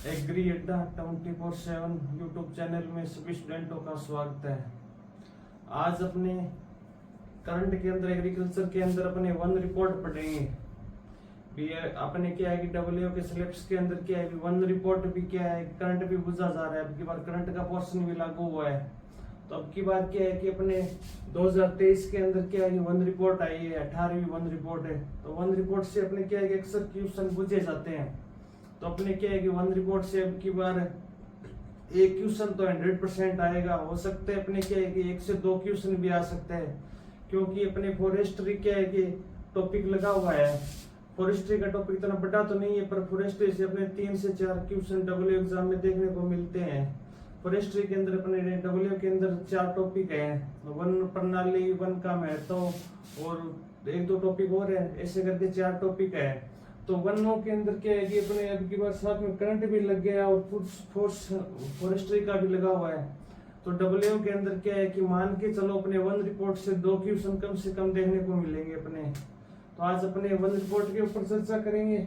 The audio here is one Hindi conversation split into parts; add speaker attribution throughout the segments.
Speaker 1: एग्री अड्डा 24/7 यूट्यूब चैनल में सभी स्टूडेंटों का स्वागत है। आज अपने करंट के अंदर एग्रीकल्चर के अंदर अपने वन रिपोर्ट पढ़ेंगे। भी अपने क्या है कि डब्ल्यू के सिलेबस के अंदर क्या है कि वन रिपोर्ट भी क्या है, करंट भी बुझा जा रहा है। अब की बार करंट का पोर्शन भी लागू हुआ है। तो अब की बात क्या है कि अपने 2023 के अंदर क्या है कि वन रिपोर्ट आई है, 18वीं वन रिपोर्ट है। तो वन रिपोर्ट से अपने क्या है कि अक्सर क्वेश्चन पूछे जाते हैं। तो अपने क्या है कि वन रिपोर्ट से अब की बार एक क्वेश्चन तो 100% आएगा। हो सकता है अपने क्या है कि 1 से 2 क्वेश्चन भी आ सकते हैं, क्योंकि अपने फॉरेस्ट्री क्या है कि टॉपिक लगा हुआ है। फॉरेस्ट्री का टॉपिक इतना बड़ा तो नहीं है, पर फॉरेस्ट्री से अपने 3 से 4 क्वेश्चन डब्ल्यू एग्जाम में देखने को मिलते हैं। फॉरेस्ट्री के अंदर अपने डब्ल्यू के अंदर 4 टॉपिक हैं, वन प्रणाली, वन का महत्व और 1-2 टॉपिक और है। ऐसे करके 4 टॉपिक है। तो वनों के अंदर क्या है कि अपने अब की बार साथ में करंट भी लग गया और फॉरेस्ट्री का भी लगा हुआ है। तो डब्ल्यू के अंदर क्या है कि मान के चलो अपने वन रिपोर्ट से 2 क्वेश्चन कम से कम देखने को मिलेंगे अपने। तो आज अपने वन रिपोर्ट के ऊपर चर्चा करेंगे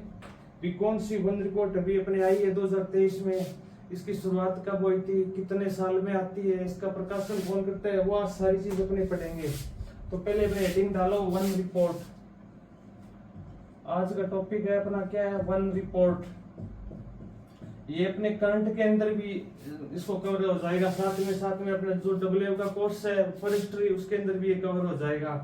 Speaker 1: भी कौन सी वन रिपोर्ट अभी अपने आई है 2023 में, इसकी शुरुआत कब हुई थी, कितने साल में आती है, इसका प्रकाशन कौन करता है, वो सारी चीज अपने पढ़ेंगे। तो पहले अपने हेडिंग डालो वन रिपोर्ट। आज का टॉपिक है अपना क्या है, वन रिपोर्ट। ये अपने करंट के अंदर भी इसको कवर हो जाएगा, साथ में अपने जो डब्ल्यू का कोर्स है फॉरेस्ट्री, उसके अंदर भी ये कवर हो जाएगा।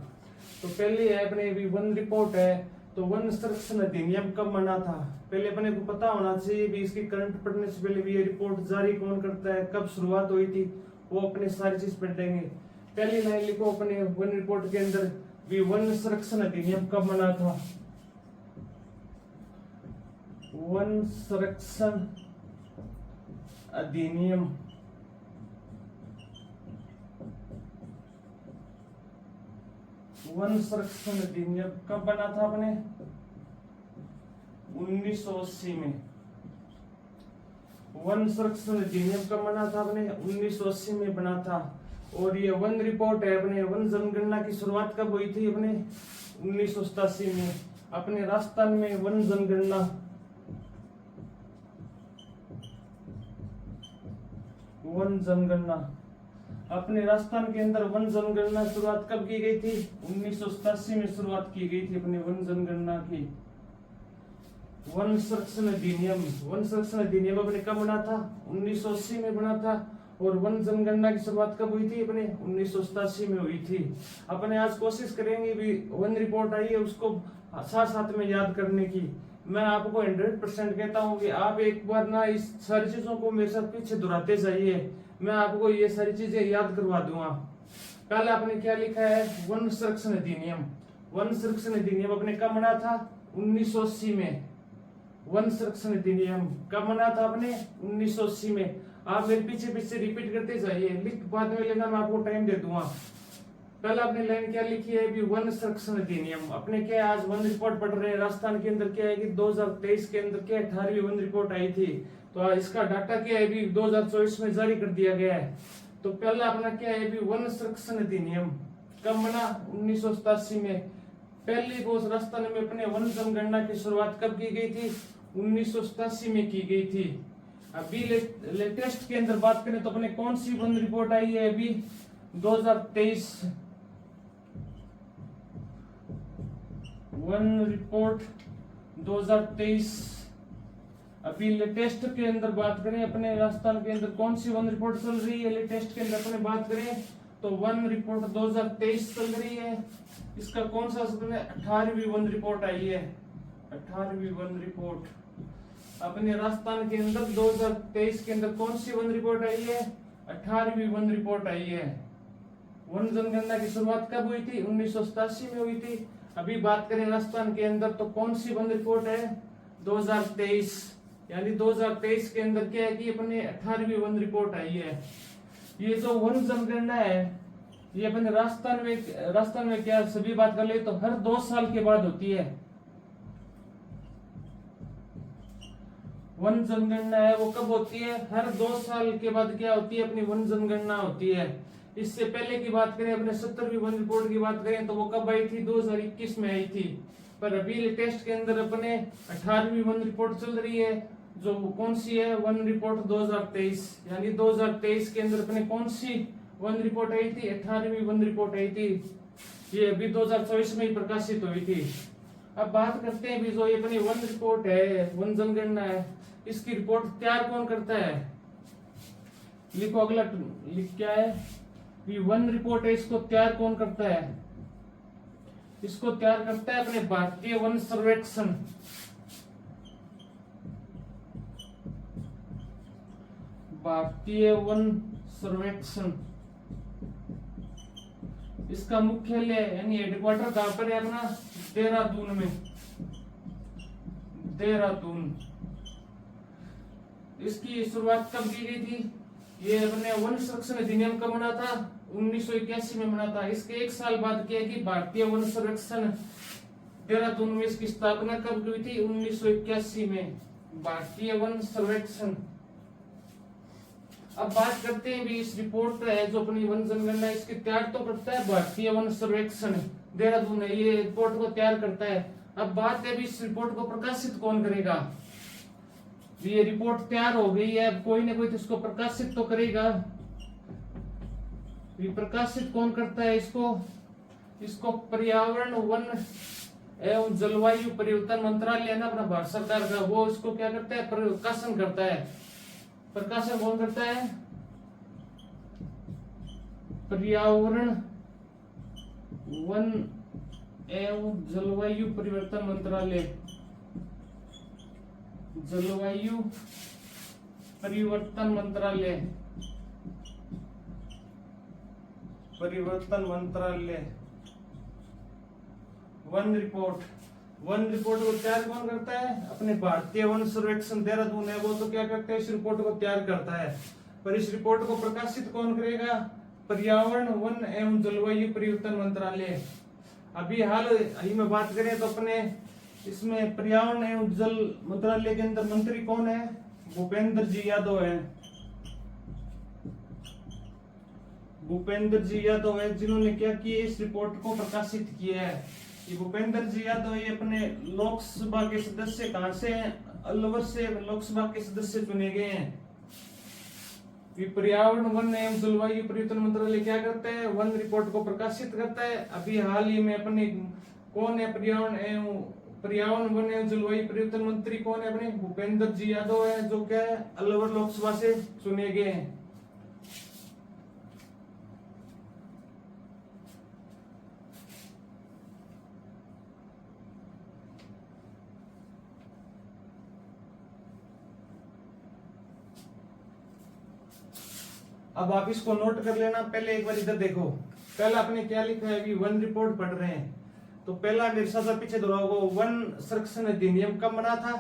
Speaker 1: तो पहले है अपने भी वन रिपोर्ट है। तो वन संरक्षण अधिनियम कब बना था, पहले अपने को पता होना चाहिए भी। इसकी करंट पढ़ने से पहले भी ये रिपोर्ट जारी कौन करता है, कब शुरुआत हुई थी, वो अपने सारी चीज पढ़ेंगे। पहली लाइन लिखो अपने वन रिपोर्ट के अंदर भी वन संरक्षण अधिनियम कब बना था। वन संरक्षण अधिनियम वन संरक्षण अधिनियम कब बना था अपने 1980 में। वन संरक्षण अधिनियम कब बना था अपने 1980 में बना था। और ये वन रिपोर्ट है अपने वन जनगणना की शुरुआत कब हुई थी अपने 1987 में। अपने राजस्थान में वन जनगणना अपने राजस्थान के अंदर वन जनगणना शुरुआत कब की गई थी 1987 में शुरुआत की गई थी अपने वन जनगणना की। वन संरक्षण अधिनियम अपने कब बना था 1980 में बना था। और वन जनगणना की शुरुआत कब हुई थी अपने 1987 में हुई थी। अपने आज कोशिश करेंगे भी वन रिपोर्ट आई है उसको साथ में याद करने की। मैं आपको 100% कहता हूँ कि आप एक बार ना इस सारी चीजों को मेरे साथ पीछे दोहराते जाइए, मैं आपको ये सारी चीजें याद करवा दूंगा। पहले आपने क्या लिखा है, वन संरक्षण अधिनियम। वन संरक्षण अधिनियम अपने कब बना था 1980 में। वन संरक्षण अधिनियम कब बना था अपने 1980 में। आप मेरे पीछे रिपीट करते जाइए, लिख बाद में लेना, मैं आपको टाइम दे दूंगा। पहले आपने लाइन क्या लिखी है भी वन संरक्षण अधिनियम। अपने क्या आज वन रिपोर्ट पढ़ रहे हैं। राजस्थान के अंदर क्या है कि 2023 के अंदर क्या 18वीं वन रिपोर्ट आई थी। तो इसका डाटा क्या है भी 2024 में जारी कर दिया गया है। तो पहला अपना क्या है भी वन संरक्षण अधिनियम कब बना 1987 में। पहली बार राजस्थान में अपने वन जनगणना की शुरुआत कब की गई थी 1987 में की गई थी। अभी लेटेस्ट के अंदर बात करें तो अपने कौन सी वन रिपोर्ट आई है अभी 2023 वन रिपोर्ट 2023। अभी लेटेस्ट के अंदर बात करें अपने राजस्थान के अंदर कौन सी वन रिपोर्ट चल रही है। लेटेस्ट के अंदर अपने बात करें तो वन रिपोर्ट 2023 चल रही है। इसका कौन सा 18वीं वन रिपोर्ट आई है, 18वीं वन रिपोर्ट। अपने राजस्थान के अंदर 2023 के अंदर कौन सी वन रिपोर्ट आई है, 18वीं वन रिपोर्ट आई है। वन जनगणना की शुरुआत कब हुई थी 1987 में हुई थी। अभी बात करें राजस्थान के अंदर तो कौन सी वन रिपोर्ट है 2023, यानी 2023 के अंदर क्या है कि अपने 18वीं वन रिपोर्ट आई है। ये जो वन जनगणना है ये अपने राजस्थान में क्या सभी बात कर ले तो हर 2 साल के बाद होती है। वन जनगणना है वो कब होती है, हर 2 साल के बाद क्या होती है अपनी वन जनगणना होती है। इससे पहले की बात करें अपने 70वीं वन रिपोर्ट की बात करें तो वो कब आई थी 2021 में आई थी। पर अभी लेटेस्ट के अंदर अपने 18वीं वन रिपोर्ट चल रही है, जो कौन सी है, वन रिपोर्ट 2023, यानी 2023 के अंदर अपने कौन सी वन रिपोर्ट आई थी, 18वीं वन रिपोर्ट आई थी। ये अभी 2024 में ही प्रकाशित हुई थी। अब बात करते हैं भी जो ये अपनी वन रिपोर्ट है, वन जनगणना है, इसकी रिपोर्ट तैयार कौन करता है। लिखो अगला, लिख क्या है, ये वन रिपोर्ट है, इसको तैयार कौन करता है, इसको तैयार करता है अपने भारतीय वन सर्वेक्षण। भारतीय वन सर्वेक्षण, इसका मुख्यालय यानी हेडक्वार्टर कहां पर है अपना, देहरादून में, देहरादून। इसकी शुरुआत कब की गई थी, ये अपने वन संरक्षण अधिनियम कब बना था, 1981 में बना था। इसके एक साल बाद क्या कि भारतीय वन सर्वेक्षण देहरादून में इसकी स्थापना कब हुई थी, 1981 में, भारतीय वन सर्वेक्षण। अब बात करते हैं भी इस रिपोर्ट है जो अपनी वन जनगणना, इसकी तैयार तो करता है भारतीय वन सर्वेक्षण देहरादून है, ये रिपोर्ट को तैयार करता है। अब बात है भी इस रिपोर्ट को प्रकाशित कौन करेगा। ये रिपोर्ट तैयार हो गई है, अब कोई ना कोई तो इसको प्रकाशित तो करेगा। ये प्रकाशित कौन करता है इसको, इसको पर्यावरण वन एवं जलवायु परिवर्तन मंत्रालय ना अपना भारत सरकार का, वो इसको क्या करता है, प्रकाशन करता है। प्रकाशन कौन करता है, पर्यावरण वन एवं जलवायु परिवर्तन मंत्रालय, जलवायु परिवर्तन मंत्रालय, परिवर्तन मंत्रालय। वन रिपोर्ट, वन रिपोर्ट को तैयार कौन करता है, अपने भारतीय वन सर्वेक्षण देहरादून है, वो तो क्या करता है, इस रिपोर्ट को तैयार करता है। पर इस रिपोर्ट को प्रकाशित कौन करेगा, पर्यावरण वन एवं जलवायु परिवर्तन मंत्रालय। अभी हाल ही में बात करें तो अपने इसमें पर्यावरण एवं जल मंत्रालय के अंदर मंत्री कौन है, भूपेंद्र जी यादव है, भूपेंद्र जी यादव है, जिन्होंने क्या किया, इस रिपोर्ट को प्रकाशित किया है। ये भूपेंद्र जी यादव ये अपने लोकसभा के सदस्य कहां से हैं, अलवर से लोकसभा के सदस्य चुने गए हैं। पर्यावरण वन एवं जलवायु परिवर्तन मंत्रालय क्या करता है, वन रिपोर्ट को प्रकाशित करता है। अभी हाल ही में अपने कौन है, पर्यावरण वन एवं जलवायु परिवर्तन मंत्री कौन है, अपने भूपेंद्र जी यादव है, जो क्या है अलवर लोकसभा से चुने गए हैं। अब आप इसको नोट कर लेना, पहले एक बार इधर देखो, पहला आपने क्या लिखा है, अभी वन रिपोर्ट पढ़ रहे हैं तो पहला मेरे साथ पीछे दोहराओ, वन संरक्षण अधिनियम कब बना था,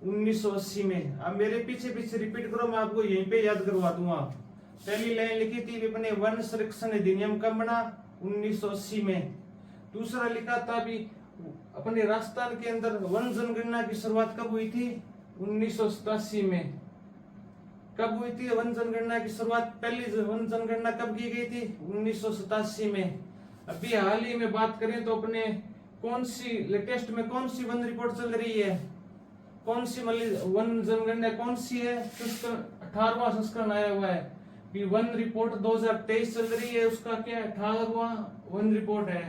Speaker 1: 1980 में। अब मेरे पीछे पीछे रिपीट करो, मैं आपको यहीं पे याद करवा दूंगा। पहली लाइन लिखी थी अपने वन संरक्षण अधिनियम कब बना, 1980 में। दूसरा लिखा था अभी अपने राजस्थान के अंदर वन जनगणना की शुरुआत कब हुई थी, 1987 में। कब हुई थी वन जनगणना की शुरुआत, पहली वन जनगणना कब की गई थी, 1987 में। अभी हाल ही में बात करें तो अपने कौन सी लेटेस्ट में कौन सी वन रिपोर्ट चल रही है, कौन सी वन जनगणना कौन सी है, 18वां संस्करण आया हुआ है। वन रिपोर्ट 2023 चल रही है, उसका क्या 18वां वन रिपोर्ट है।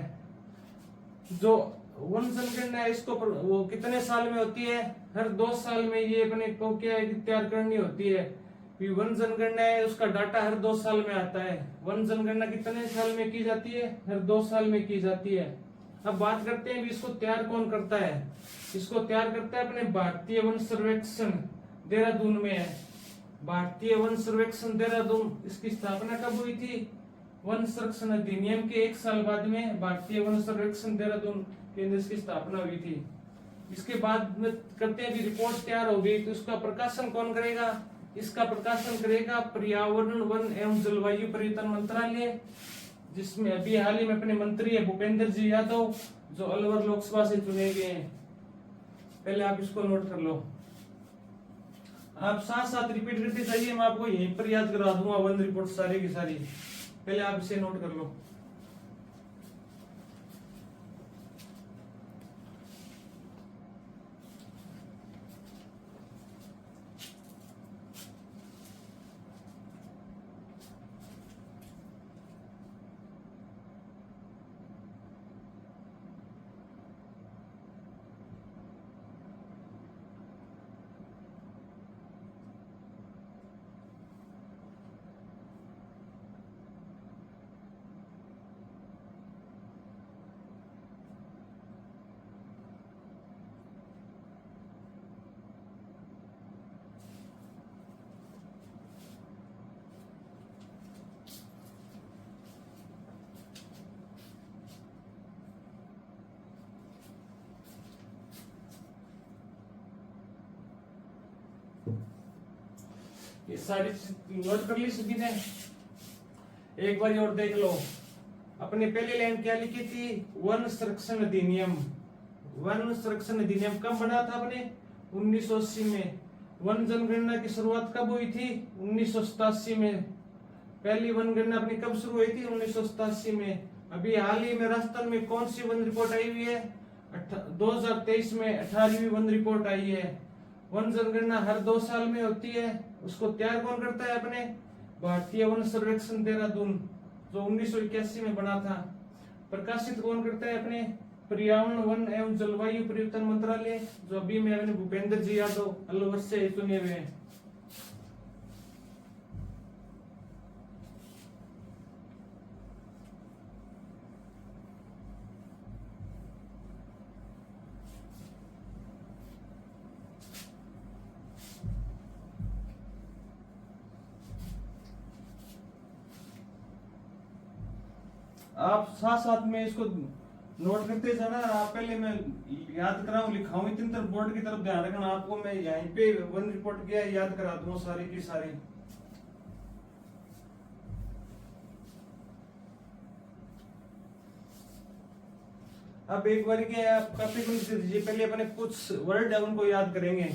Speaker 1: जो वन जनगणना है इसको वो कितने साल में होती है, हर 2 साल में ये अपने को क्या है तैयार करनी होती है। वन जनगणना है उसका डाटा हर 2 साल में आता है। वन जनगणना कितने साल में की जाती है, हर 2 साल में की जाती है। अब बात करते हैं इसको तैयार कौन करता है, इसको तैयार करता है अपने भारतीय वन सर्वेक्षण देहरादून में है। भारतीय वन सर्वेक्षण देहरादून, इसकी स्थापना कब हुई थी, वन संरक्षण अधिनियम के 1 साल बाद में भारतीय वन सर्वेक्षण देहरादून के अंदर इसकी स्थापना हुई थी। इसके बाद में करते हैं रिपोर्ट तैयार हो गई तो इसका प्रकाशन कौन करेगा, इसका प्रकाशन करेगा पर्यावरण वन एवं जलवायु परिवर्तन मंत्रालय, जिसमें अभी हाल ही में अपने मंत्री है भूपेंद्र जी यादव, जो अलवर लोकसभा से चुने गए हैं। पहले आप इसको नोट कर लो, आप साथ साथ रिपीट करते जाइए, मैं आपको यहीं पर याद करा दूंगा वन रिपोर्ट सारी की सारी। पहले आप इसे नोट कर लो। ये सारी नोट कर ली सभी ने। एक बार और देख लो, अपनी पहली लाइन क्या लिखी थी, वन संरक्षण अधिनियम। वन संरक्षण अधिनियम कब बना था अपने, 1980 में। वन जनगणना की शुरुआत कब हुई थी, 1987 में। पहली वन गणना अपनी कब शुरू हुई थी, 1987 में। अभी हाल ही में राजस्थान में कौन सी वन रिपोर्ट आई हुई है, 2023 में 18वीं वन रिपोर्ट आई है। वन जनगणना हर 2 साल में होती है। उसको तैयार कौन करता है, अपने भारतीय वन सर्वेक्षण देहरादून, जो 1981 में बना था। प्रकाशित कौन करता है, अपने पर्यावरण वन एवं जलवायु परिवर्तन मंत्रालय, जो अभी में अपने भूपेंद्र जी यादव अलवर से चुने हुए हैं। आप साथ साथ में इसको नोट करते जाना। आप पहले मैं याद कराऊं, लिखाऊं, इतनी तरफ बोर्ड की तरफ ध्यान रखना। आपको मैं यहीं पे वन रिपोर्ट क्या याद करा दूं सारी की सारी। अब एक बार क्या आप कॉपी कर दीजिए। पहले अपने कुछ वर्ड है उनको याद करेंगे।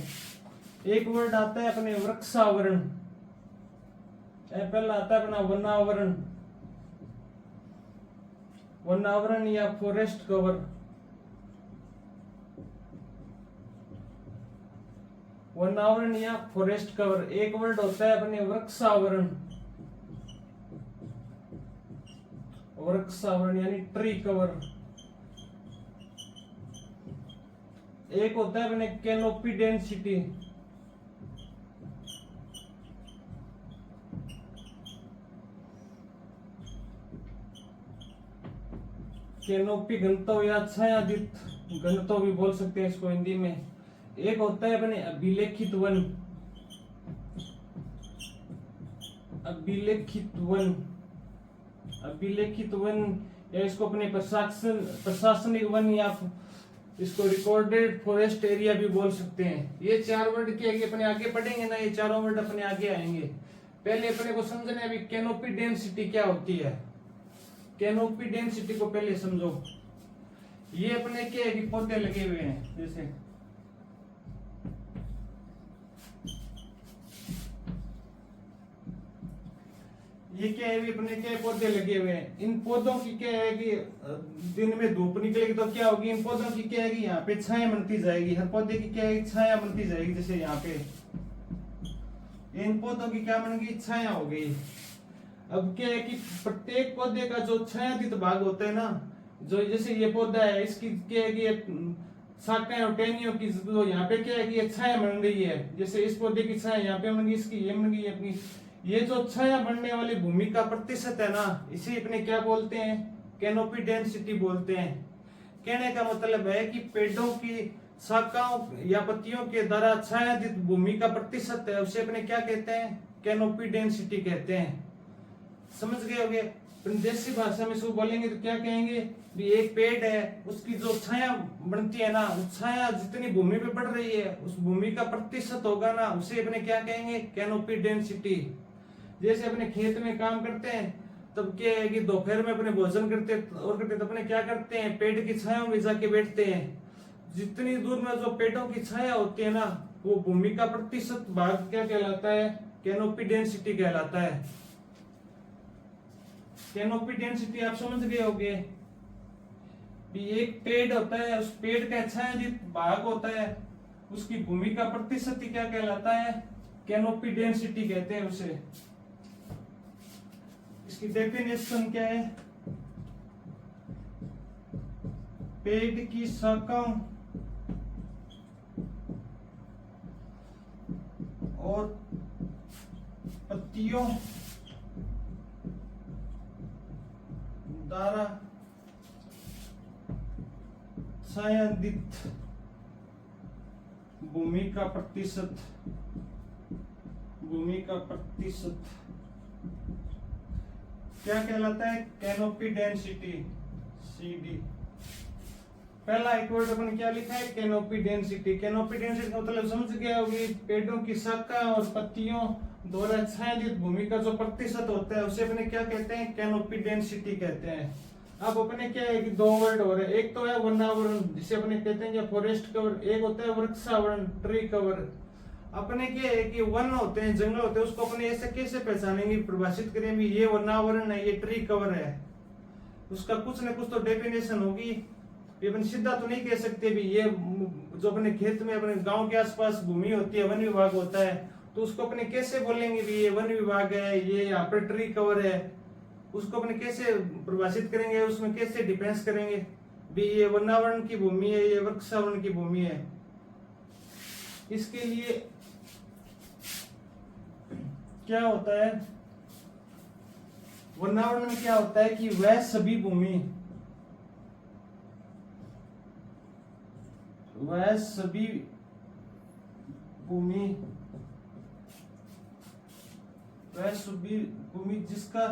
Speaker 1: एक वर्ड आता है अपने वृक्षावरण, पहला आता है अपना वनावरण। वनावरण या फॉरेस्ट कवर, वनावरण या फॉरेस्ट कवर। एक वर्ड होता है अपने वृक्षावरण, वृक्षावरण यानी ट्री कवर। एक होता है अपने कैनोपी डेंसिटी, कैनोपी घनत्व या छायादित घनत्व भी बोल सकते हैं इसको हिंदी में। एक होता है अपने अभिलेखित वन, अभिलेखित वन, अभिलेखित वन या इसको अपने प्रशासनिक वन या इसको रिकॉर्डेड फॉरेस्ट एरिया भी बोल सकते हैं। ये 4 वर्ड के आगे अपने आगे पढ़ेंगे ना, ये चारों वर्ड अपने आगे आएंगे। पहले अपने को समझना है अभी कैनोपी डेंसिटी क्या होती है। कैनोपी डेंसिटी को पहले समझो। ये अपने क्या है कि पौधे लगे हुए हैं, जैसे ये क्या है, अपने क्या पौधे लगे हुए हैं। इन पौधों की क्या है कि दिन में धूप निकलेगी तो क्या होगी, इन पौधों की क्या है कि यहाँ पे छाया बनती जाएगी। हर पौधे की क्या है, छाया बनती जाएगी। जैसे यहाँ पे इन पौधों की क्या बन गई, छाया हो गई। अब क्या है कि प्रत्येक पौधे का जो छायादित भाग होता है ना, जो जैसे ये पौधा है, इसकी क्या है कि शाखाएं और टहनियों की जो यहाँ पे क्या है कि ये छाया बन रही है। जैसे इस पौधे की छाया यहाँ पे बन गई, इसकी ये बन गई अपनी। ये जो छाया बनने वाली भूमि का प्रतिशत है ना, इसे अपने क्या बोलते हैं, कैनोपी डेंसिटी बोलते हैं। कहने का मतलब है कि पेड़ों की शाखाओं या पत्तियों के द्वारा छायादित भूमि का प्रतिशत है, उसे अपने क्या कहते हैं, कैनोपी डेंसिटी कहते हैं। समझ गए होंगे। देसी भाषा में इसको बोलेंगे तो क्या कहेंगे, भी एक पेड़ है, उसकी जो छाया बनती है ना, उस छाया जितनी भूमि पे पड़ रही है, उस भूमि का प्रतिशत होगा ना, उसे अपने क्या कहेंगे, कैनोपी डेंसिटी। जैसे अपने खेत में काम करते हैं तब क्या है कि दोपहर में अपने भोजन करते तो अपने क्या करते हैं, पेड़ की छाया में जाके बैठते हैं। जितनी दूर में जो पेड़ों की छाया होती है ना, वो भूमि का प्रतिशत भाग क्या कहलाता है, कैनोपी डेंसिटी कहलाता है। कैनोपी डेंसिटी आप समझ गए होंगे। एक पेड़ होता है, उस पेड़ का छायादित भाग होता है, उसकी भूमि का प्रतिशत क्या कहलाता है, कैनोपी डेंसिटी कहते हैं उसे। इसकी डेफिनेशन क्या है, पेड़ की शाखाओं और पत्तियों द्वारा छायांकित भूमि का प्रतिशत, भूमि का प्रतिशत क्या कहलाता है, कैनोपी डेंसिटी, CD। पहला एक वर्ड अपन क्या लिखा है, कैनोपी डेंसिटी। कैनोपी डेंसिटी का मतलब समझ गया होगी, पेड़ों की शाखा और पत्तियों द्वारा छायांकित भूमि का जो प्रतिशत होता है उसे अपने क्या कहते हैं, कैनोपी डेंसिटी कहते हैं। अब अपने क्या है कि दो वर्ड हो रहे हैं, एक तो है वनावरण जिसे अपने कहते हैं फॉरेस्ट कवर, एक होता है वृक्षावरण, ट्री कवर। अपने क्या है कि वन होते हैं, जंगल होते हैं, उसको अपने ऐसे कैसे पहचानेंगे, परिभाषित करेंगे, ये वनावरण है, ये ट्री कवर है, उसका कुछ ना कुछ तो डेफिनेशन होगी। ये अपन सीधा तो नहीं कह सकते भी ये जो अपने खेत में अपने गांव के आसपास भूमि होती है, वन विभाग होता है, तो उसको अपने कैसे बोलेंगे भी ये वन विभाग है, ये यहाँ पर ट्री कवर है, उसको अपने कैसे परिभाषित करेंगे, उसमें कैसे डिफेंस करेंगे भी ये वनावरण की भूमि है, ये वृक्षावरण की भूमि है। इसके लिए क्या होता है, वनावरण में क्या होता है कि वह सभी भूमि, वह सभी भूमि, वह सभी भूमि जिसका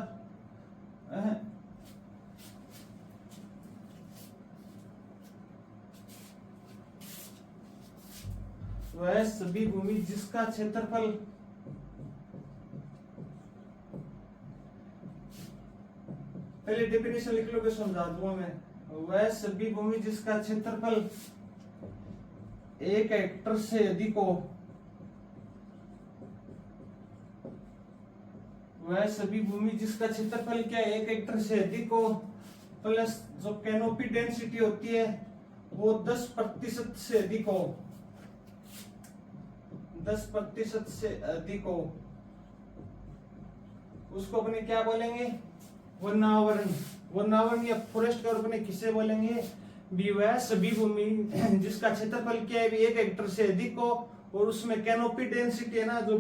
Speaker 1: वह सभी भूमि जिसका क्षेत्रफल पहले डेफिनेशन लिख लो, समझा दूंगा मैं। वह सभी भूमि जिसका क्षेत्रफल 1 हेक्टर से अधिक हो, वह सभी भूमि जिसका क्षेत्रफल क्या 1 हेक्टर से अधिक हो, प्लस जो कैनोपी डेंसिटी होती है वो 10% से अधिक हो, 10% से अधिक हो, उसको अपने क्या बोलेंगे, वनावरण। वनावरण या फॉरेस्ट कवर अपने किसे बोलेंगे भी, वह सभी भूमि जिसका क्षेत्रफल क्या है 1 हेक्टर से अधिक हो और उसमें कैनोपी डेंसिटी है ना, जो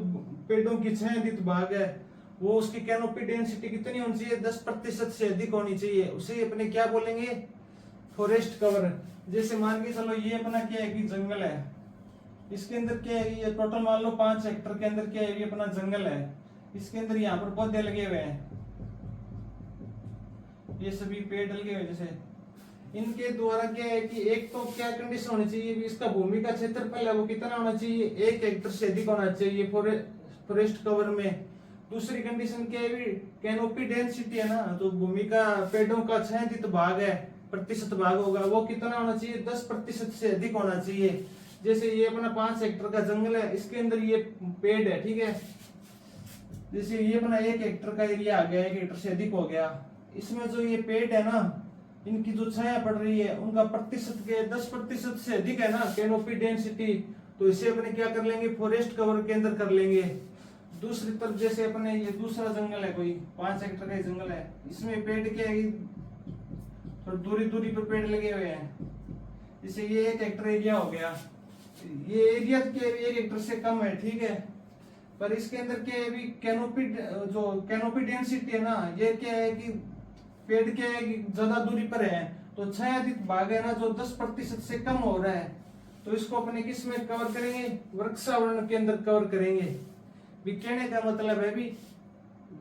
Speaker 1: पेड़ों की छायांकित भाग है वो उसकी कैनोपी डेंसिटी कितनी होनी चाहिए, 10% से अधिक होनी चाहिए, उसे अपने क्या बोलेंगे, फॉरेस्ट कवर। जैसे मान के चलो ये अपना क्या है कि जंगल है, इसके अंदर क्या है, ये टोटल मान लो 5 हेक्टर के अंदर क्या है, ये अपना जंगल है, इसके अंदर यहाँ पर पौधे लगे हुए हैं, ये सभी पेड़ लगे हुए, जैसे इनके द्वारा क्या है कि एक तो क्या कंडीशन होनी चाहिए, इसका भूमि का क्षेत्रफल है वो कितना होना चाहिए, 1 हेक्टर से अधिक होना चाहिए फॉरेस्ट कवर में। दूसरी कंडीशन क्या है, कैनोपी डेंसिटी है ना, तो भूमि का पेड़ों का छायांकित भाग है, प्रतिशत भाग होगा, वो कितना होना चाहिए, 10% से अधिक होना चाहिए। जैसे ये अपना 5 हेक्टर का जंगल है, इसके अंदर ये पेड़ है, ठीक है, जैसे ये अपना 1 हेक्टर का एरिया आ गया, 1 हेक्टर से अधिक हो गया, इसमें जो ये पेड़ है ना, इनकी जो छाया पड़ रही है उनका प्रतिशत के 10% से अधिक है ना कैनोपी डेंसिटी, तो इसे अपने क्या कर लेंगे, फॉरेस्ट कवर के अंदर कर लेंगे। दूसरी तरफ जैसे अपने ये दूसरा जंगल है, कोई 5 हेक्टर का जंगल है, इसमें पेड़ क्या है, तो दूरी दूरी पर पेड़ लगे हुए हैं, जैसे ये 1 हेक्टर एरिया हो गया, ये एरिया के 1 हेक्टर से कम है, ठीक है, पर इसके अंदर क्या है, कैनोपी जो कैनोपी डेंसिटी है ना, ये क्या है कि पेड़ क्या है कि ज्यादा दूरी पर है, तो छायांकित भाग है ना जो 10% से कम हो रहा है, तो इसको अपने किस में कवर करेंगे, वृक्षावरण के अंदर कवर करेंगे। भी कहने का मतलब है भी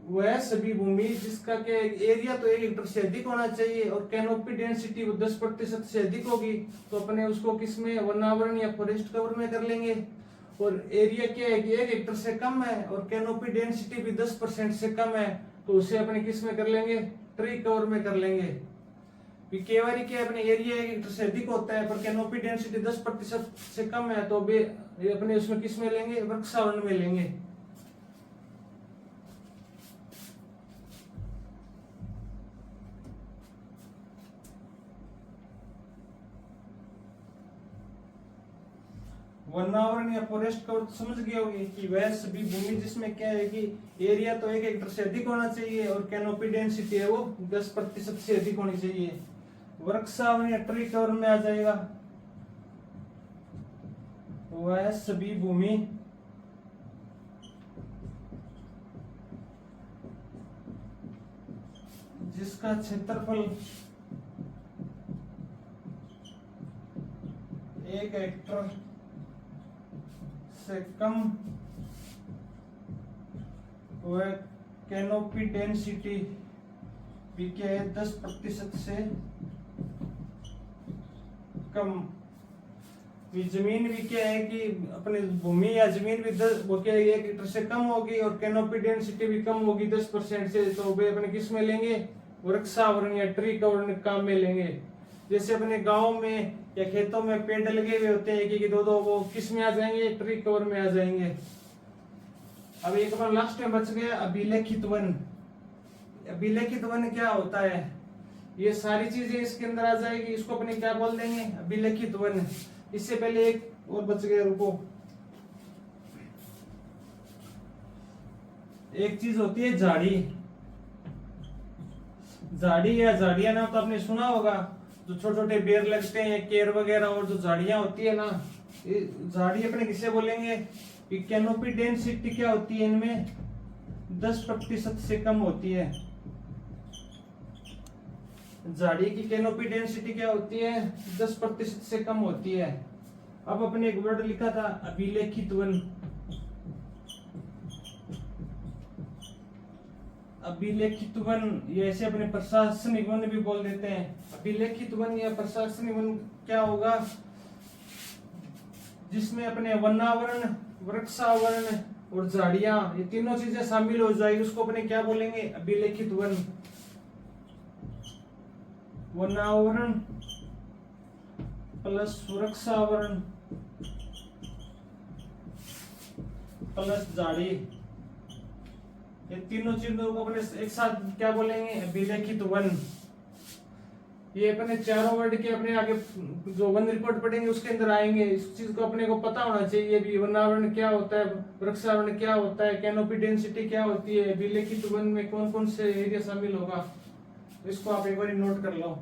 Speaker 1: वह सभी भूमि जिसका के एरिया तो 1 हेक्टर से अधिक होना चाहिए और कैनोपी डेंसिटी 10% से अधिक होगी, तो अपने उसको किस में, वनावरण या फॉरेस्ट कवर में कर लेंगे। और एरिया क्या है कि 1 हेक्टर से कम है और कैनोपी डेंसिटी भी 10% से कम है, तो उसे अपने किस में कर लेंगे, ट्री कवर में कर लेंगे। केवारी के अपने एरिया 1 हेक्टर से अधिक होता है पर कैनोपी डेंसिटी 10% से कम है, तो अपने उसमें किस में लेंगे, वृक्षावरण में लेंगे। वनावरण या फॉरेस्ट कवर तो समझ गए होंगे कि वह सभी भूमि जिसमें क्या है कि एरिया तो 1 हेक्टर से अधिक होना चाहिए और कैनोपी डेंसिटी है वो 10% से अधिक होनी चाहिए। वृक्षावरण या ट्री कवर में आ जाएगा वह सभी भूमि जिसका क्षेत्रफल 1 हेक्टर से कम, वह कैनोपी डेंसिटी भी क्या है 10% से कम। ये जमीन भी क्या है कि अपनी भूमि या जमीन भी 10 वो क्या है 1 हेक्टेयर से कम होगी और कैनोपी डेंसिटी भी कम होगी 10% से, तो वे अपने किस में लेंगे, वृक्षावरण या ट्री कवर काम में लेंगे। जैसे अपने गांव में या खेतों में पेड़ लगे हुए होते हैं कि दो दो, वो किस में आ जाएंगे, ट्री कवर में आ जाएंगे। अब एक बार लास्ट में बच गया अभिलेखित वन। अभिलेखित वन क्या होता है, ये सारी चीजें इसके अंदर आ जाएगी, इसको अपने क्या बोल देंगे, अभिलेखित वन। इससे पहले एक और बच गया, रुको, एक चीज होती है झाड़ी। झाड़ी या झाड़ियां नाम तो आपने सुना होगा, जो छोटे छोटे बेर लगते हैं, केर वगैरह, और जो झाड़ियां होती है ना, ये झाड़ी अपने किसे बोलेंगे, कैनोपी डेंसिटी क्या होती है इनमें 10% से कम होती है। झाड़ी की कैनोपी डेंसिटी क्या होती है, 10% से कम होती है। अब अपने एक वर्ड लिखा था अभिलेखित वन। अभिलेखित वन ये ऐसे अपने प्रशासनिक वन भी बोल देते हैं। अभिलेखित वन या प्रशासनिक वन क्या होगा, जिसमें अपने वनावरण, वृक्षावरण और झाड़ियां, ये तीनों चीजें शामिल हो जाएगी, उसको अपने क्या बोलेंगे, अभिलेखित वन। वनावरण प्लस वृक्षावरण प्लस झाड़ी, ये तीनों चीजों को अपने एक साथ क्या बोलेंगे, अभिलेखित वन। ये अपने चारों वर्ड के अपने आगे जो वन रिपोर्ट पढ़ेंगे उसके अंदर आएंगे। इस चीज को अपने को पता होना चाहिए भी, वनावरण क्या होता है, वृक्षावरण क्या होता है, कैनोपी डेंसिटी क्या होती है, अभिलेखित वन में कौन कौन से एरिया शामिल होगा, इसको आप एक बार नोट कर लो।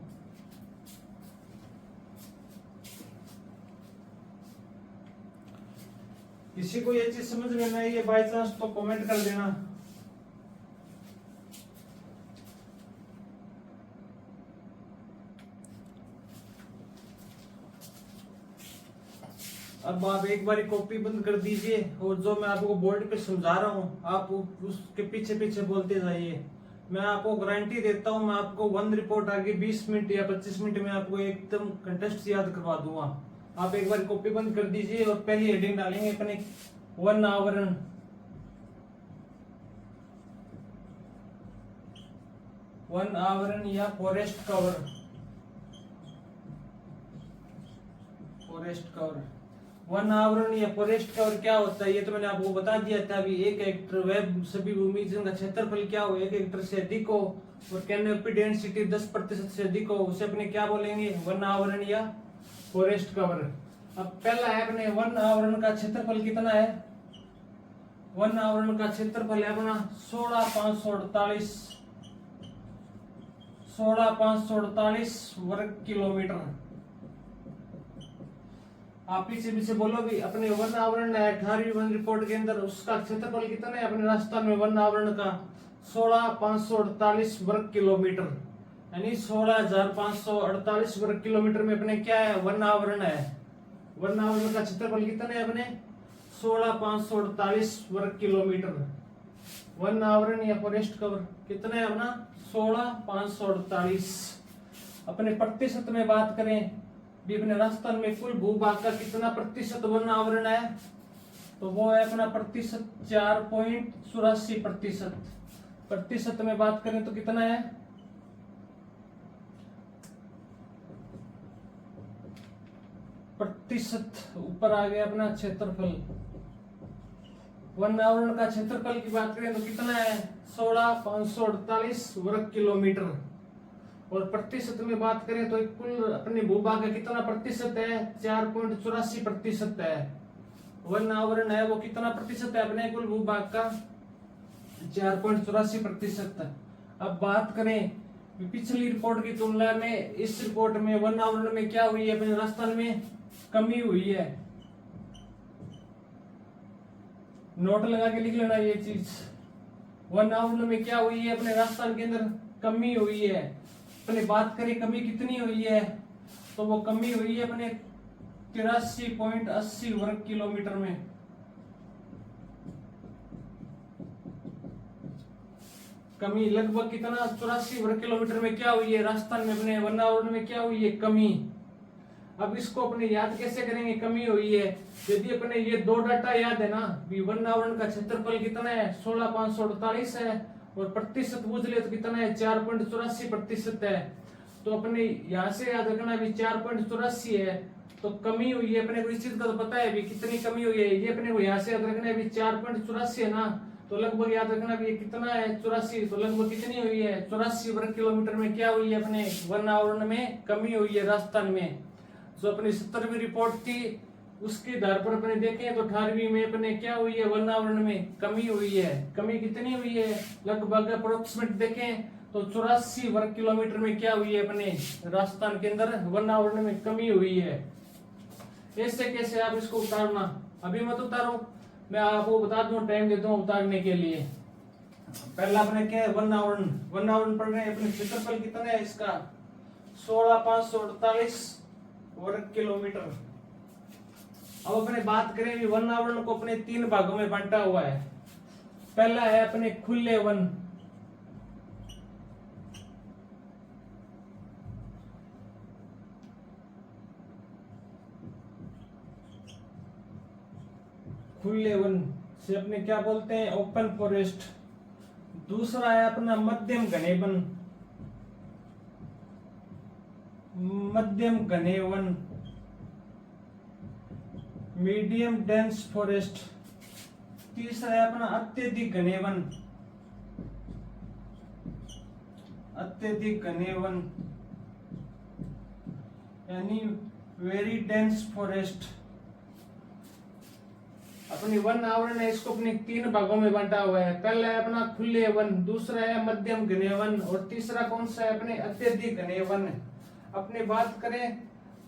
Speaker 1: किसी को ये चीज समझ में नहीं है बाय चांस तो कमेंट कर देना। अब आप एक बार कॉपी बंद कर दीजिए और जो मैं आपको बोर्ड पे समझा रहा हूँ आप उसके पीछे पीछे बोलते जाइए। मैं आपको गारंटी देता हूँ, मैं आपको वन रिपोर्ट आगे 20 मिनट या 25 मिनट में आपको एकदम कंटेस्ट याद करवा दूंगा। आप एक बार कॉपी बंद कर दीजिए और पहली हेडिंग डालेंगे अपने वन आवरण। वन आवरण या forest cover, forest cover. One आवरण या फॉरेस्ट कवर क्या होता है ये तो मैंने आपको बता दिया था अभी। 1 हेक्टेयर वह सभी भूमि जिनका क्षेत्रफल क्या हो 1 हेक्टेयर से अधिक हो और कैनोपी डेंसिटी 10% से अधिक हो, उसे अपने क्या बोलेंगे, वन आवरण या फॉरेस्ट कवर। अब पहला है अपने वन आवरण का क्षेत्रफल कितना है, वन आवरण का क्षेत्रफल है अपना 16,548 वर्ग किलोमीटर। आप पीछे पीछे बोलो भी, अपने वन आवरण है 18वीं वन रिपोर्ट के अंदर उसका क्षेत्रफल कितना है अपने राजस्थान में वन आवरण का 16,548 वर्ग किलोमीटर, यानी 16,548 वर्ग किलोमीटर में अपने क्या है, वन आवरण है। वन आवरण का क्षेत्रफल कितना है अपने 16,548 वर्ग किलोमीटर। वन आवरण या फॉरेस्ट कवर कितना है अपना 16,548। अपने प्रतिशत में बात करें भी, अपने राजस्थान में कुल भूभाग का कितना प्रतिशत वन आवरण है, तो वो है अपना प्रतिशत 4.84%। प्रतिशत में बात करें तो कितना है, प्रतिशत ऊपर आ गया अपना क्षेत्रफल। वन आवरण का क्षेत्रफल की बात करें तो कितना है 16,548 वर्ग किलोमीटर। और प्रतिशत में बात करें तो कुल अपने भूभाग का कितना प्रतिशत है 4.84% है। वन आवरण है वो कितना प्रतिशत है अपने कुल भूभाग का 4.84%। अब बात करें पिछली रिपोर्ट की तुलना में इस रिपोर्ट में वन आवरण में क्या हुई है, अपने राजस्थान में कमी हुई है। नोट लगा के लिख लेना ये चीज, वन आवरण में क्या हुई है अपने राजस्थान के अंदर कमी हुई है। अपने बात करें कमी कितनी हुई है, तो वो कमी हुई है अपने 83.80 वर्ग किलोमीटर में। कमी लगभग कितना 84 वर्ग किलोमीटर में क्या हुई है राजस्थान में अपने वन आवरण में क्या हुई है कमी। अब इसको अपने याद कैसे करेंगे, कमी हुई है। यदि अपने ये दो डाटा याद है ना, वन आवरण का क्षेत्रफल कितना है 16,548 है, और प्रतिशत पूछ ले तो कितना है 4.84% है। तो अपने यहाँ से याद रखना भी 4.84 है, तो कमी हुई है अपने को इस चीज का तो पता है भी कितनी कमी हुई है। ये अपने को यहाँ से याद रखना है भी 4.84 है ना, तो लगभग याद रखना भी कितना है 84, तो लगभग कितनी हुई है 84 वर्ग किलोमीटर में क्या हुई है अपने वन आवरण में कमी हुई है राजस्थान में। जो अपनी 70वीं रिपोर्ट थी उसके आधार पर अपने देखें तो 18वीं में अपने क्या हुई है वन आवरण में कमी हुई है। कमी कितनी हुई है लगभग अप्रोक्सीमेट देखें तो 84 वर्ग किलोमीटर में क्या हुई है अपने राजस्थान के अंदर वन आवरण में कमी हुई है। ऐसे कैसे आप इसको उतारना, अभी मत उतारो, मैं आपको बता दूं, टाइम दे दूं उतारने के लिए। पहला अपने क्या है वन आवरण, वन आवरण पढ़ रहे हैं, अपने क्षेत्रफल कितना है इसका 16,548 वर्ग किलोमीटर। अब अपने बात करें भी वन आवरण को अपने तीन भागों में बांटा हुआ है। पहला है अपने खुले वन, खुले वन से अपने क्या बोलते हैं ओपन फॉरेस्ट। दूसरा है अपना मध्यम घने वन, मध्यम घने वन, मीडियम डेंस फॉरेस्ट। तीसरा है अपना अत्यधिक घने वन, अत्यधिक घने वन यानी वेरी डेंस फॉरेस्ट। अपनी वन आवरण है इसको अपने तीन भागों में बांटा हुआ है। पहला है अपना खुले वन, दूसरा है मध्यम घने वन, और तीसरा कौन सा है अपने अत्यधिक घने वन। अपने बात करें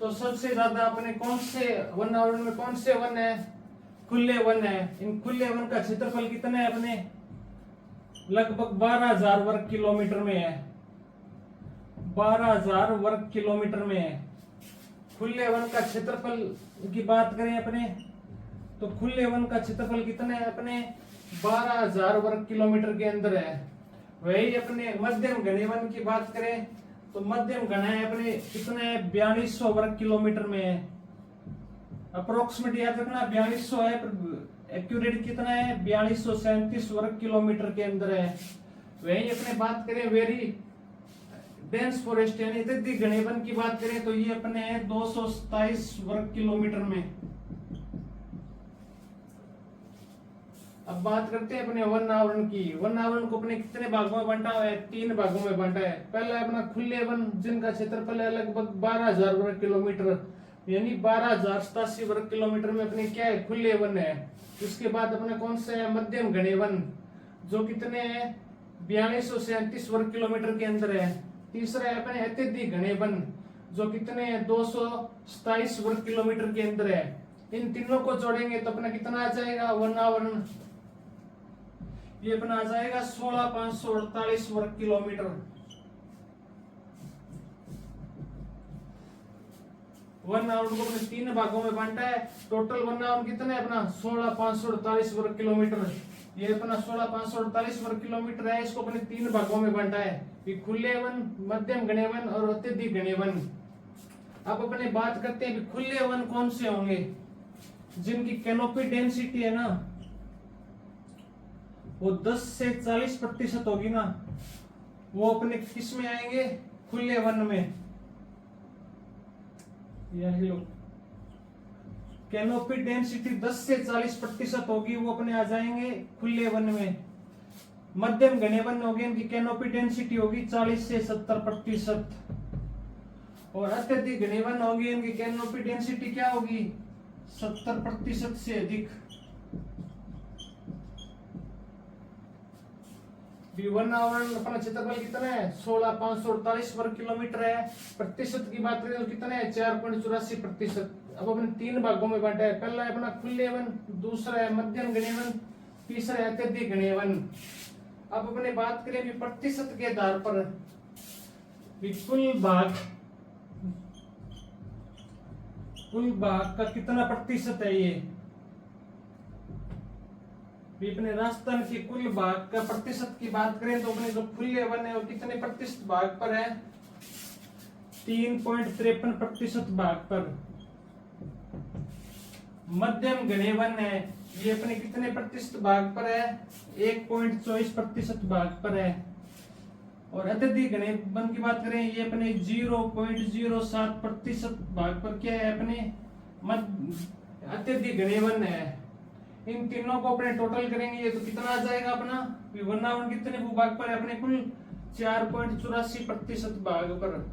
Speaker 1: तो सबसे ज्यादा अपने कौन से वन आवरण में कौन से वन है खुले वन है। इन खुले वन का क्षेत्रफल कितना है अपने लगभग 12,000 वर्ग किलोमीटर में है, 12,000 वर्ग किलोमीटर में है। खुले वन का क्षेत्रफल की बात करें अपने तो खुले वन का क्षेत्रफल कितना है अपने 12,000 वर्ग किलोमीटर के अंदर है। वही अपने मध्यम घने वन की बात करें तो मध्यम घना है अपने कितना है 4200 वर्ग किलोमीटर में है। अप्रोक्सीमेट याद रखना 4200 है, एक्यूरेट कितना है 4237 वर्ग किलोमीटर के अंदर है। वही अपने बात करें वेरी डेंस फॉरेस्ट यानी अत्यधिक घने वन की बात करें तो ये अपने है 227 वर्ग किलोमीटर में। अब बात करते हैं अपने वन आवरण की। वन आवरण को अपने कितने भागों में बांटा हुआ है, तीन भागों में बांटा है। पहला है अपना खुले वन जिनका क्षेत्रफल है लगभग 12,000 वर्ग किलोमीटर यानी 12,087 वर्ग किलोमीटर में अपने क्या है खुले वन है। इसके बाद अपने कौन सा है मध्यम घने वन जो कितने हैं 4237 वर्ग किलोमीटर के अंदर है। तीसरा है अपने अत्यधिक घने वन जो कितने हैं 227 वर्ग किलोमीटर के अंदर है। इन तीनों को जोड़ेंगे तो अपना कितना आ जाएगा वन आवरण, ये अपना आ जाएगा 16,548 वर्ग किलोमीटर। वन आवरण को अपने तीन भागों में बांटा है। टोटल वन आवरण कितना है अपना 16,548 वर्ग किलोमीटर। ये अपना 16,548 वर्ग किलोमीटर है, इसको अपने तीन भागों में बांटा है, खुले वन, मध्यम घने वन और अत्यधिक घने वन। अब अपने बात करते हैं खुले वन कौन से होंगे जिनकी कैनोपी डेंसिटी है ना वो 10 से 40% होगी ना, वो अपने किस में आएंगे खुले वन में। यही लो कैनोपी डेंसिटी 10 से 40% होगी, वो अपने आ जाएंगे खुले वन में। मध्यम घने वन होगी इनकी कैनोपी डेंसिटी होगी 40 से 70%, और अत्यधिक घने वन होगी इनकी कैनोपी डेंसिटी क्या होगी 70% से अधिक। वन आवरण अपना क्षेत्रफल कितना है 16,548 वर्ग किलोमीटर है। प्रतिशत की बात करें तो कितना है 4.84%। अब अपने तीन भागों में बांटा है। पहला है अपना खुले वन, दूसरा है मध्यम घने वन, तीसरा है अत्यधिक घने वन। अब अपने बात करें भी प्रतिशत के आधार पर कुल भाग का कितना प्रतिशत है ये भी अपने राजस्थान के कुल भाग का प्रतिशत की बात करें तो अपने जो खुले वन है वो कितने प्रतिशत भाग पर है 3.53% भाग पर। मध्यम घने वन है, ये अपने कितने प्रतिशत भाग पर है? 1.24% भाग पर है। और अत्यधिक घने वन की बात करें, ये अपने 0.07% भाग पर क्या है? अपने अत्यधिक घने वन है। इन तीनों को अपने टोटल करेंगे ये तो कितना आ जाएगा अपना? वनावन कितने भूभाग पर है? अपने कुल 4.84% भाग पर।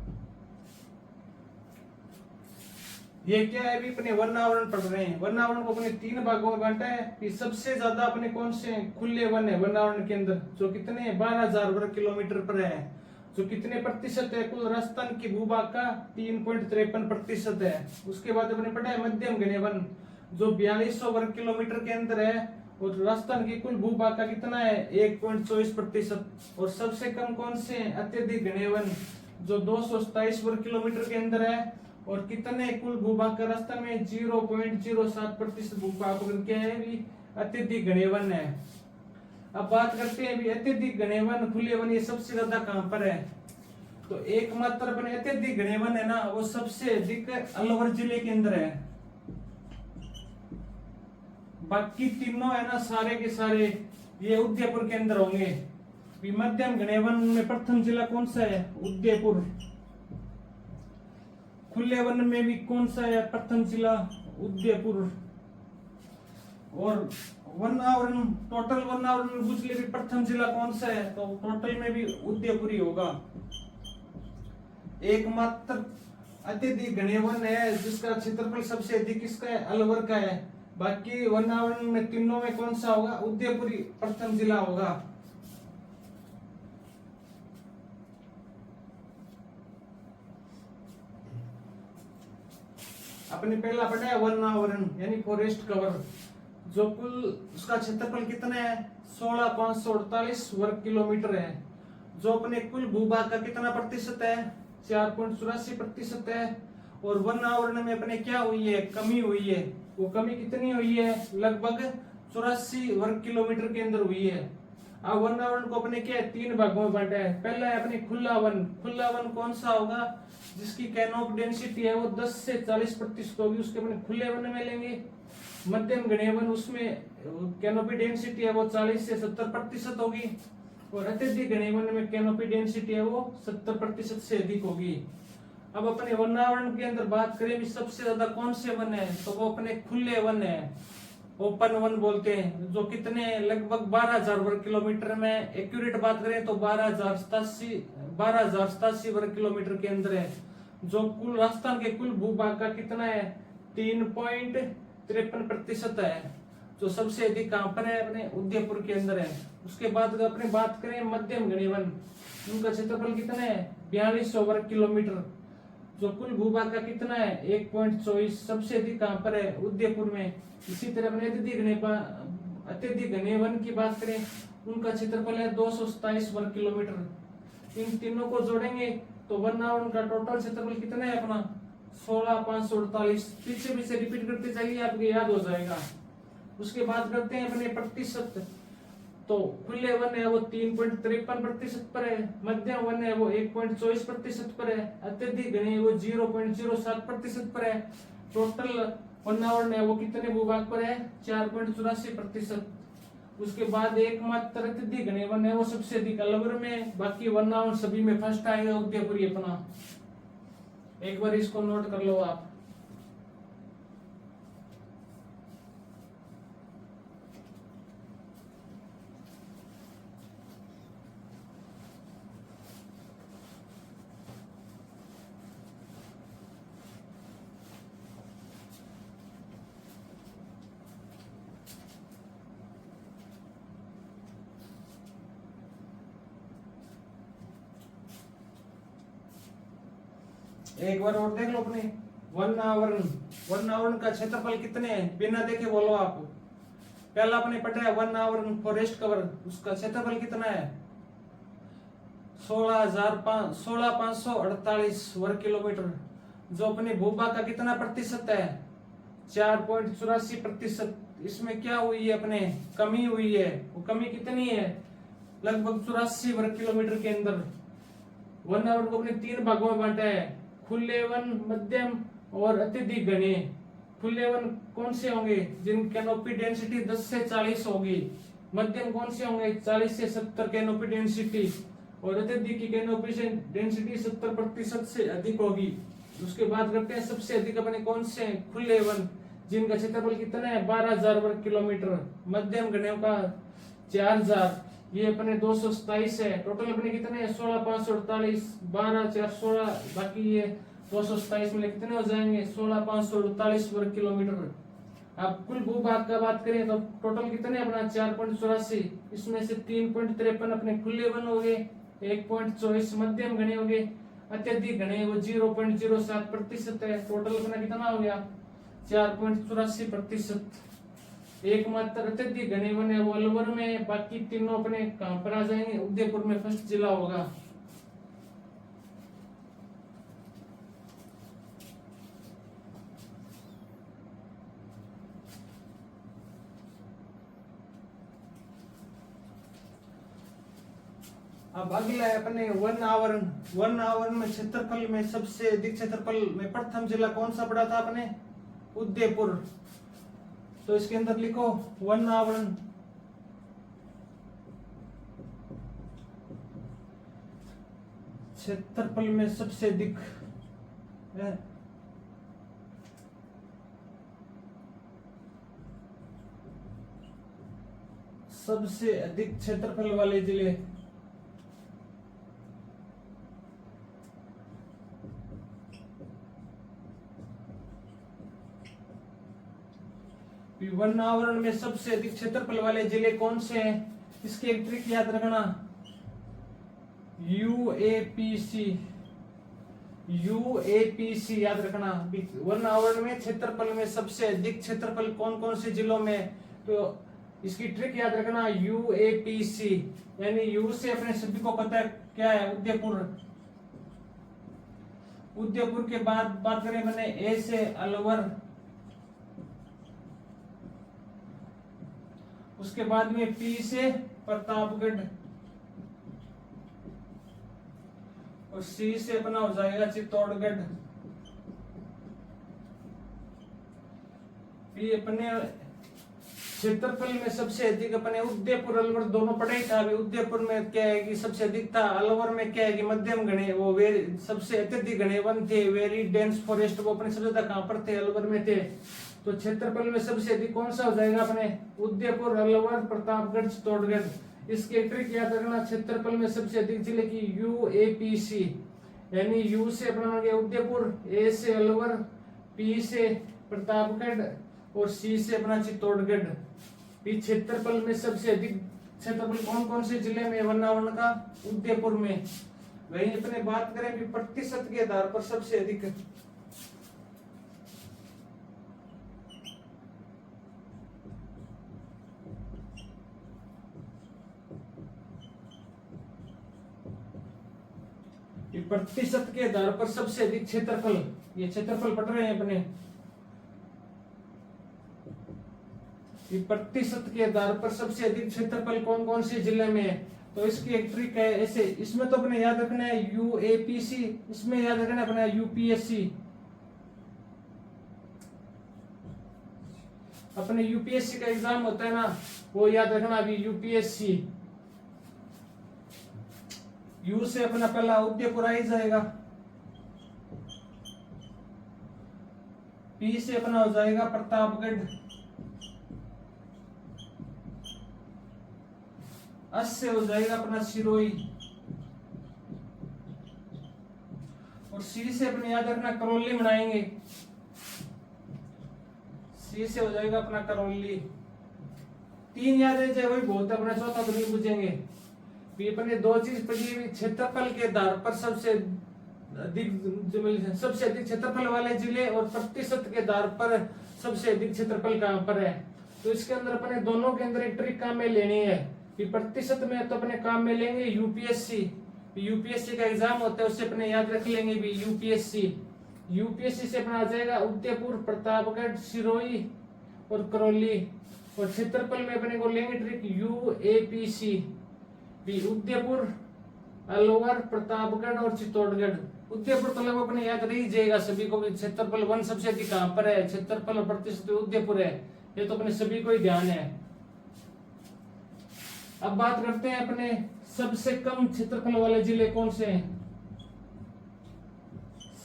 Speaker 1: ये क्या है? अभी अपने वनावरण पढ़ रहे हैं। वनावरण को अपने 3 भागों में बांटा है कि सबसे ज्यादा अपने कौन से खुले वन है वनावरण के अंदर, जो कितने 12,000 वर्ग किलोमीटर पर है, जो कितने प्रतिशत है कुल राजस्थान की भूभाग का? 3.53% है। उसके बाद अपने पढ़ा है मध्यम घने वन, जो 4200 वर्ग किलोमीटर के अंदर है, और राजस्थान की कुल भूभाग का कितना है? 1.24%। और सबसे कम कौन से? अत्यधिक घने वन, जो 227 वर्ग किलोमीटर के अंदर है, और कितने कुल भूभाग का राजस्थान में? 0.07% भूभाग क्या है? भी अत्यधिक घने वन है। अब बात करते हैं भी अत्यधिक घने वन, खुले वन, ये सबसे ज्यादा कहां पर है? तो एकमात्र अपने अत्यधिक घने वन है ना, वो सबसे अधिक अलवर जिले के अंदर है। बाकी तीनों है ना, सारे के सारे ये उदयपुर के अंदर होंगे। मध्यम घने वन में प्रथम जिला कौन सा है? उदयपुर। खुले वन में भी कौन सा है? प्रथम जिला उदयपुर। और वनावरण, टोटल वनावरण में पूछ ले भी प्रथम जिला कौन सा है, तो टोटल में भी उदयपुर ही होगा। एकमात्र अत्यधिक घने वन है जिसका क्षेत्रफल सबसे अधिक किसका है? अलवर का है। बाकी वनावरण में तीनों में कौन सा होगा? उदयपुर ही प्रथम जिला होगा। अपने पहला पढ़ा है वनावरण यानी फॉरेस्ट कवर, जो कुल उसका क्षेत्रफल कितना है? 16,548 वर्ग किलोमीटर है। जो अपने कुल भूभाग का कितना प्रतिशत है? 4.84% है। और वनावरण में अपने क्या हुई है? कमी हुई है। वो कमी कितनी हुई है? लगभग 84 वर्ग किलोमीटर के अंदर हुई है। अब वनावरण को अपने क्या है? 3 भागों में बांटा है। पहला है अपने खुला वन। खुला वन कौन सा होगा? जिसकी कैनोपी डेंसिटी है वो 10 से 40% होगी, उसके अपने खुले वन में लेंगे। मध्यम घने वन, उसमें कैनोपी डेंसिटी है वो 40 से 70% होगी। और अत्यधिक घने वन में कैनोपी डेंसिटी है वो 70% से अधिक होगी। अब अपने वनावरण के अंदर बात करें भी सबसे ज्यादा कौन से वन है, तो वो अपने खुले वन है, ओपन वन बोलते हैं, जो कितने? लगभग 12,000 वर्ग किलोमीटर में। एक्यूरेट बात करें तो 12,087 वर्ग किलोमीटर के अंदर है। जो कुल राजस्थान के कुल भूभाग का कितना है? 3.53% है। जो सबसे अधिक कहां पर है? अपने उदयपुर के अंदर है। उसके बाद अपने बात करें मध्यम घने वन, उनका क्षेत्रफल कितना है? 4200 वर्ग किलोमीटर। जो कुल भूभाग का कितना है? 1.24। सबसे अधिक कहां पर है? उदयपुर में। इसी तरह अपने अत्यधिक घने वन की बात करें, उनका क्षेत्रफल है 227 वर्ग किलोमीटर। इन तीनों को जोड़ेंगे तो वनावरण का टोटल क्षेत्रफल कितना है अपना? 16,548। पीछे रिपीट करते चलिए, आपको याद हो जाएगा। उसके बाद करते हैं अपने प्रतिशत। तो खुले वन है वो 3.53% पर है, मध्यम वन है वो 1.24% पर है, अत्यधिक घने वो 0.07% पर है। टोटल वनावरण है वो कितने भूभाग पर है? 4.84%। उसके बाद एकमात्र अत्यधिक घने वन है वो सबसे अधिक अलवर में। बाकी वनावरण सभी में फर्स्ट आएगा उदयपुर ही अपना। एक बार इसको नोट कर लो आप। एक बार और देख लो अपने वनावरण का क्षेत्रफल कितने हैं, बिना देखे बोलो आप। पहला अपने पढ़ा है वनावरण फॉरेस्ट कवर, उसका क्षेत्रफल कितना है? 16,548 वर्ग किलोमीटर। जो अपने भूभाग का कितना प्रतिशत है? 4.84%। इसमें क्या हुई है? अपने कमी हुई है। वो कमी कितनी है? लगभग 84 वर्ग किलोमीटर के अंदर। वनावरण को अपने 3 भागों में बांटा है। खुले वन, मध्यम और अत्यधिक घने। खुले वन कौन से होंगे? जिन कैनोपी डेंसिटी 10 से 40 होगी। मध्यम कौन से होंगे? 40 से 70 कैनोपी डेंसिटी। और अत्यधिक की कैनोपी डेंसिटी 70% से अधिक होगी। उसके बाद करते हैं सबसे अधिक अपने कौन से हैं? खुले वन, जिनका क्षेत्रफल कितना है? 12,000 वर्ग किलोमीटर। मध्यम घनों का 4,000, ये अपने 227 है। टोटल अपने कितने हैं? 16,548, 12,416, बाकी ये 227 में कितने हो जाएंगे? 16,548 वर्ग किलोमीटर। अब कुल भूभाग का बात करें तो टोटल कितने अपना? 4.84, इसमें से 3.53 अपने खुले वन हो गए, 1.24 मध्यम घने हो गए, अत्यधिक घने वो 0.07% है। टोटल अपना कितना हो गया? 4.84%। एकमात्र अत्यधिक घने वन है वो अलवर में है, बाकी तीनों अपने कहां पर आ जाएंगे? उदयपुर में फर्स्ट जिला होगा। अब अगला है अपने वन आवरण। वन आवरण में क्षेत्रफल में सबसे अधिक क्षेत्रफल में प्रथम जिला कौन सा पड़ा था अपने? उदयपुर। तो इसके अंदर लिखो वन आवरण। क्षेत्रफल में सबसे अधिक है सबसे अधिक क्षेत्रफल वाले जिले वन आवरण में सबसे अधिक क्षेत्रफल वाले जिले कौन से हैं? इसकी एक ट्रिक याद रखना, यूएपीसी। यूएपीसी याद रखना। वन आवरण में क्षेत्रफल में सबसे अधिक क्षेत्रफल कौन कौन से जिलों में? तो इसकी ट्रिक याद रखना, यूएपीसी। यानी यू से अपने सभी को पता है क्या है? उदयपुर। उदयपुर के बाद बात करें मैंने ए से अलवर, उसके बाद में पी से प्रतापगढ़, और सी से अपना हो जाएगा चित्तौड़गढ़। पी अपने क्षेत्रफल में सबसे अधिक अपने उदयपुर अलवर दोनों पढ़े था। अभी उदयपुर में क्या है कि सबसे अधिक था, अलवर में क्या है कि मध्यम घने वो सबसे अत्यधिक घने वन थे, वेरी डेंस फॉरेस्ट, वो अपने सबसे ज्यादा कहां पर थे? अलवर में थे। तो क्षेत्रफल में सबसे अधिक कौन सा हो जाएगा अपने? उदयपुर, अलवर, प्रतापगढ़, चित्तौड़गढ़। इसके ट्रिक याद रखना, क्षेत्रफल में सबसे अधिक जिले की यूएपीसी। यानी यू से अपना हो गया उदयपुर, ए से अलवर, पी से प्रतापगढ़ और सी से अपना चित्तौड़गढ़। इस क्षेत्रफल में सबसे अधिक क्षेत्रफल कौन कौन से जिले में? वन आवरण का उदयपुर में। वही अपने बात करें कि प्रतिशत के आधार पर सबसे अधिक प्रतिशत के आधार पर सबसे अधिक क्षेत्रफल, ये क्षेत्रफल पढ़ रहे हैं अपने, प्रतिशत के आधार पर सबसे अधिक क्षेत्रफल कौन कौन से जिले में है? तो इसकी एक ट्रिक है ऐसे, इसमें तो अपने याद रखना है यूएपीसी, इसमें याद रखना है अपना यूपीएससी। अपने यूपीएससी का एग्जाम होता है ना, वो याद रखना अभी यूपीएससी। यू से अपना पहला उदयपुर आ ही जाएगा, पी से अपना हो जाएगा प्रतापगढ़, एस से हो जाएगा अपना सिरोही, और सी से अपने याद रखना करौली बनाएंगे, सी से हो जाएगा अपना करौली। तीन याद रह जाए वही बहुत, अपना चौथा तो नहीं पूछेंगे। अपने दो चीज पढ़ी हुई, क्षेत्रफल के आधार पर सबसे अधिक क्षेत्रफल वाले जिले और प्रतिशत के आधार पर सबसे अधिक क्षेत्रफल कहां पर है। तो इसके अंदर अपने दोनों के अंदर एक ट्रिक काम में लेनी है कि प्रतिशत में तो अपने काम में लेंगे यूपीएससी। यूपीएससी का एग्जाम होता है, उससे अपने याद रख लेंगे भी यूपीएससी। यूपीएससी से अपना आ जाएगा उदयपुर, प्रतापगढ़, सिरोही और करौली। और क्षेत्रफल में अपने को लेंगे ट्रिक यूएपीसी, उदयपुर, अलवर, प्रतापगढ़ और चित्तौड़गढ़। उदयपुर तो लगभग अपने याद रही जाएगा सभी को भी। क्षेत्रफल वन सबसे अधिक कहां पर है, क्षेत्रफल और प्रतिशत उदयपुर है, ये तो अपने सभी को ही ध्यान है। अब बात करते हैं अपने सबसे कम क्षेत्रफल वाले जिले कौन से हैं।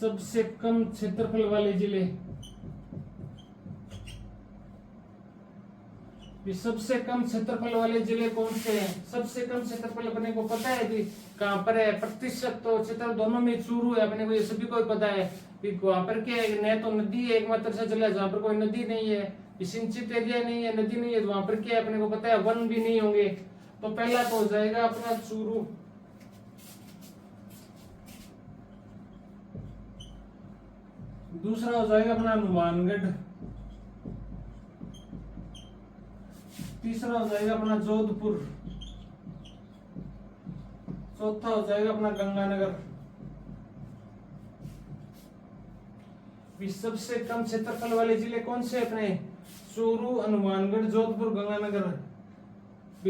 Speaker 1: सबसे कम क्षेत्रफल वाले जिले, सबसे कम क्षेत्रफल वाले जिले कौन से हैं। सबसे कम क्षेत्रफल अपने को पता है कि कहां पर है, प्रतिशत तो क्षेत्र दोनों में चूरू है, अपने को ये सभी को पता है कि वहां पर क्या है, न तो नदी है एकमात्र सा जिला जहां पर कोई नदी नहीं है, सिंचित एरिया नहीं है, नदी नहीं है, तो वहां पर क्या है अपने को पता है, वन भी नहीं होंगे। तो पहला तो हो जाएगा अपना चूरू, दूसरा हो जाएगा अपना हनुमानगढ़, तीसरा हो जाएगा अपना जोधपुर, चौथा हो जाएगा अपना गंगानगर। सबसे कम क्षेत्रफल वाले जिले कौन से अपने, चूरू, हनुमानगढ़, जोधपुर, गंगानगर।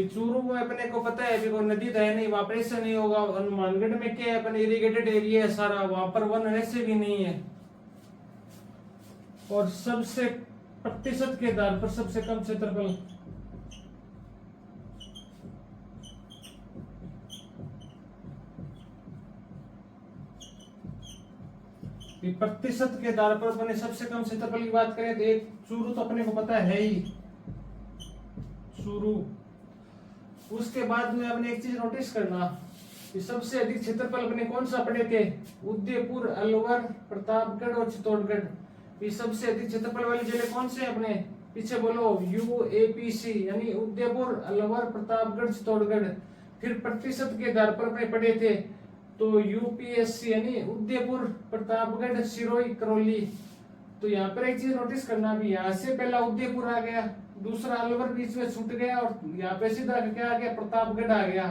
Speaker 1: चूरू में अपने को पता है कोई नदी तो है नहीं, वहां पर ऐसा नहीं होगा। हनुमानगढ़ में क्या है, अपने इरिगेटेड एरिया है सारा, वहां पर वन ऐसे भी नहीं है। और सबसे प्रतिशत के आधार पर सबसे कम क्षेत्रफल, प्रतिशत के आधार पर अपने सबसे कम क्षेत्रफल की बात करें तो एक चूरू तो अपने को पता है ही, चूरू। उसके बाद में अपने एक चीज नोटिस करना कि सबसे अधिक क्षेत्रफल अपने कौन सा पढ़े थे, उदयपुर, अलवर, प्रतापगढ़ और चित्तौड़गढ़। ये सबसे अधिक क्षेत्रफल वाले जिले कौन से अपने, पीछे बोलो, UAPC, यानी उदयपुर, अलवर, प्रतापगढ़, चित्तौड़गढ़। फिर प्रतिशत के आधार पर अपने पढ़े थे तो UPSC, यानी उदयपुर, प्रतापगढ़, सिरोही, करौली। तो यहाँ पर एक चीज नोटिस करना भी, यहाँ से पहला उदयपुर आ गया, दूसरा अलवर बीच में छूट गया, और यहाँ पे सीधा क्या आ गया, प्रतापगढ़ आ गया।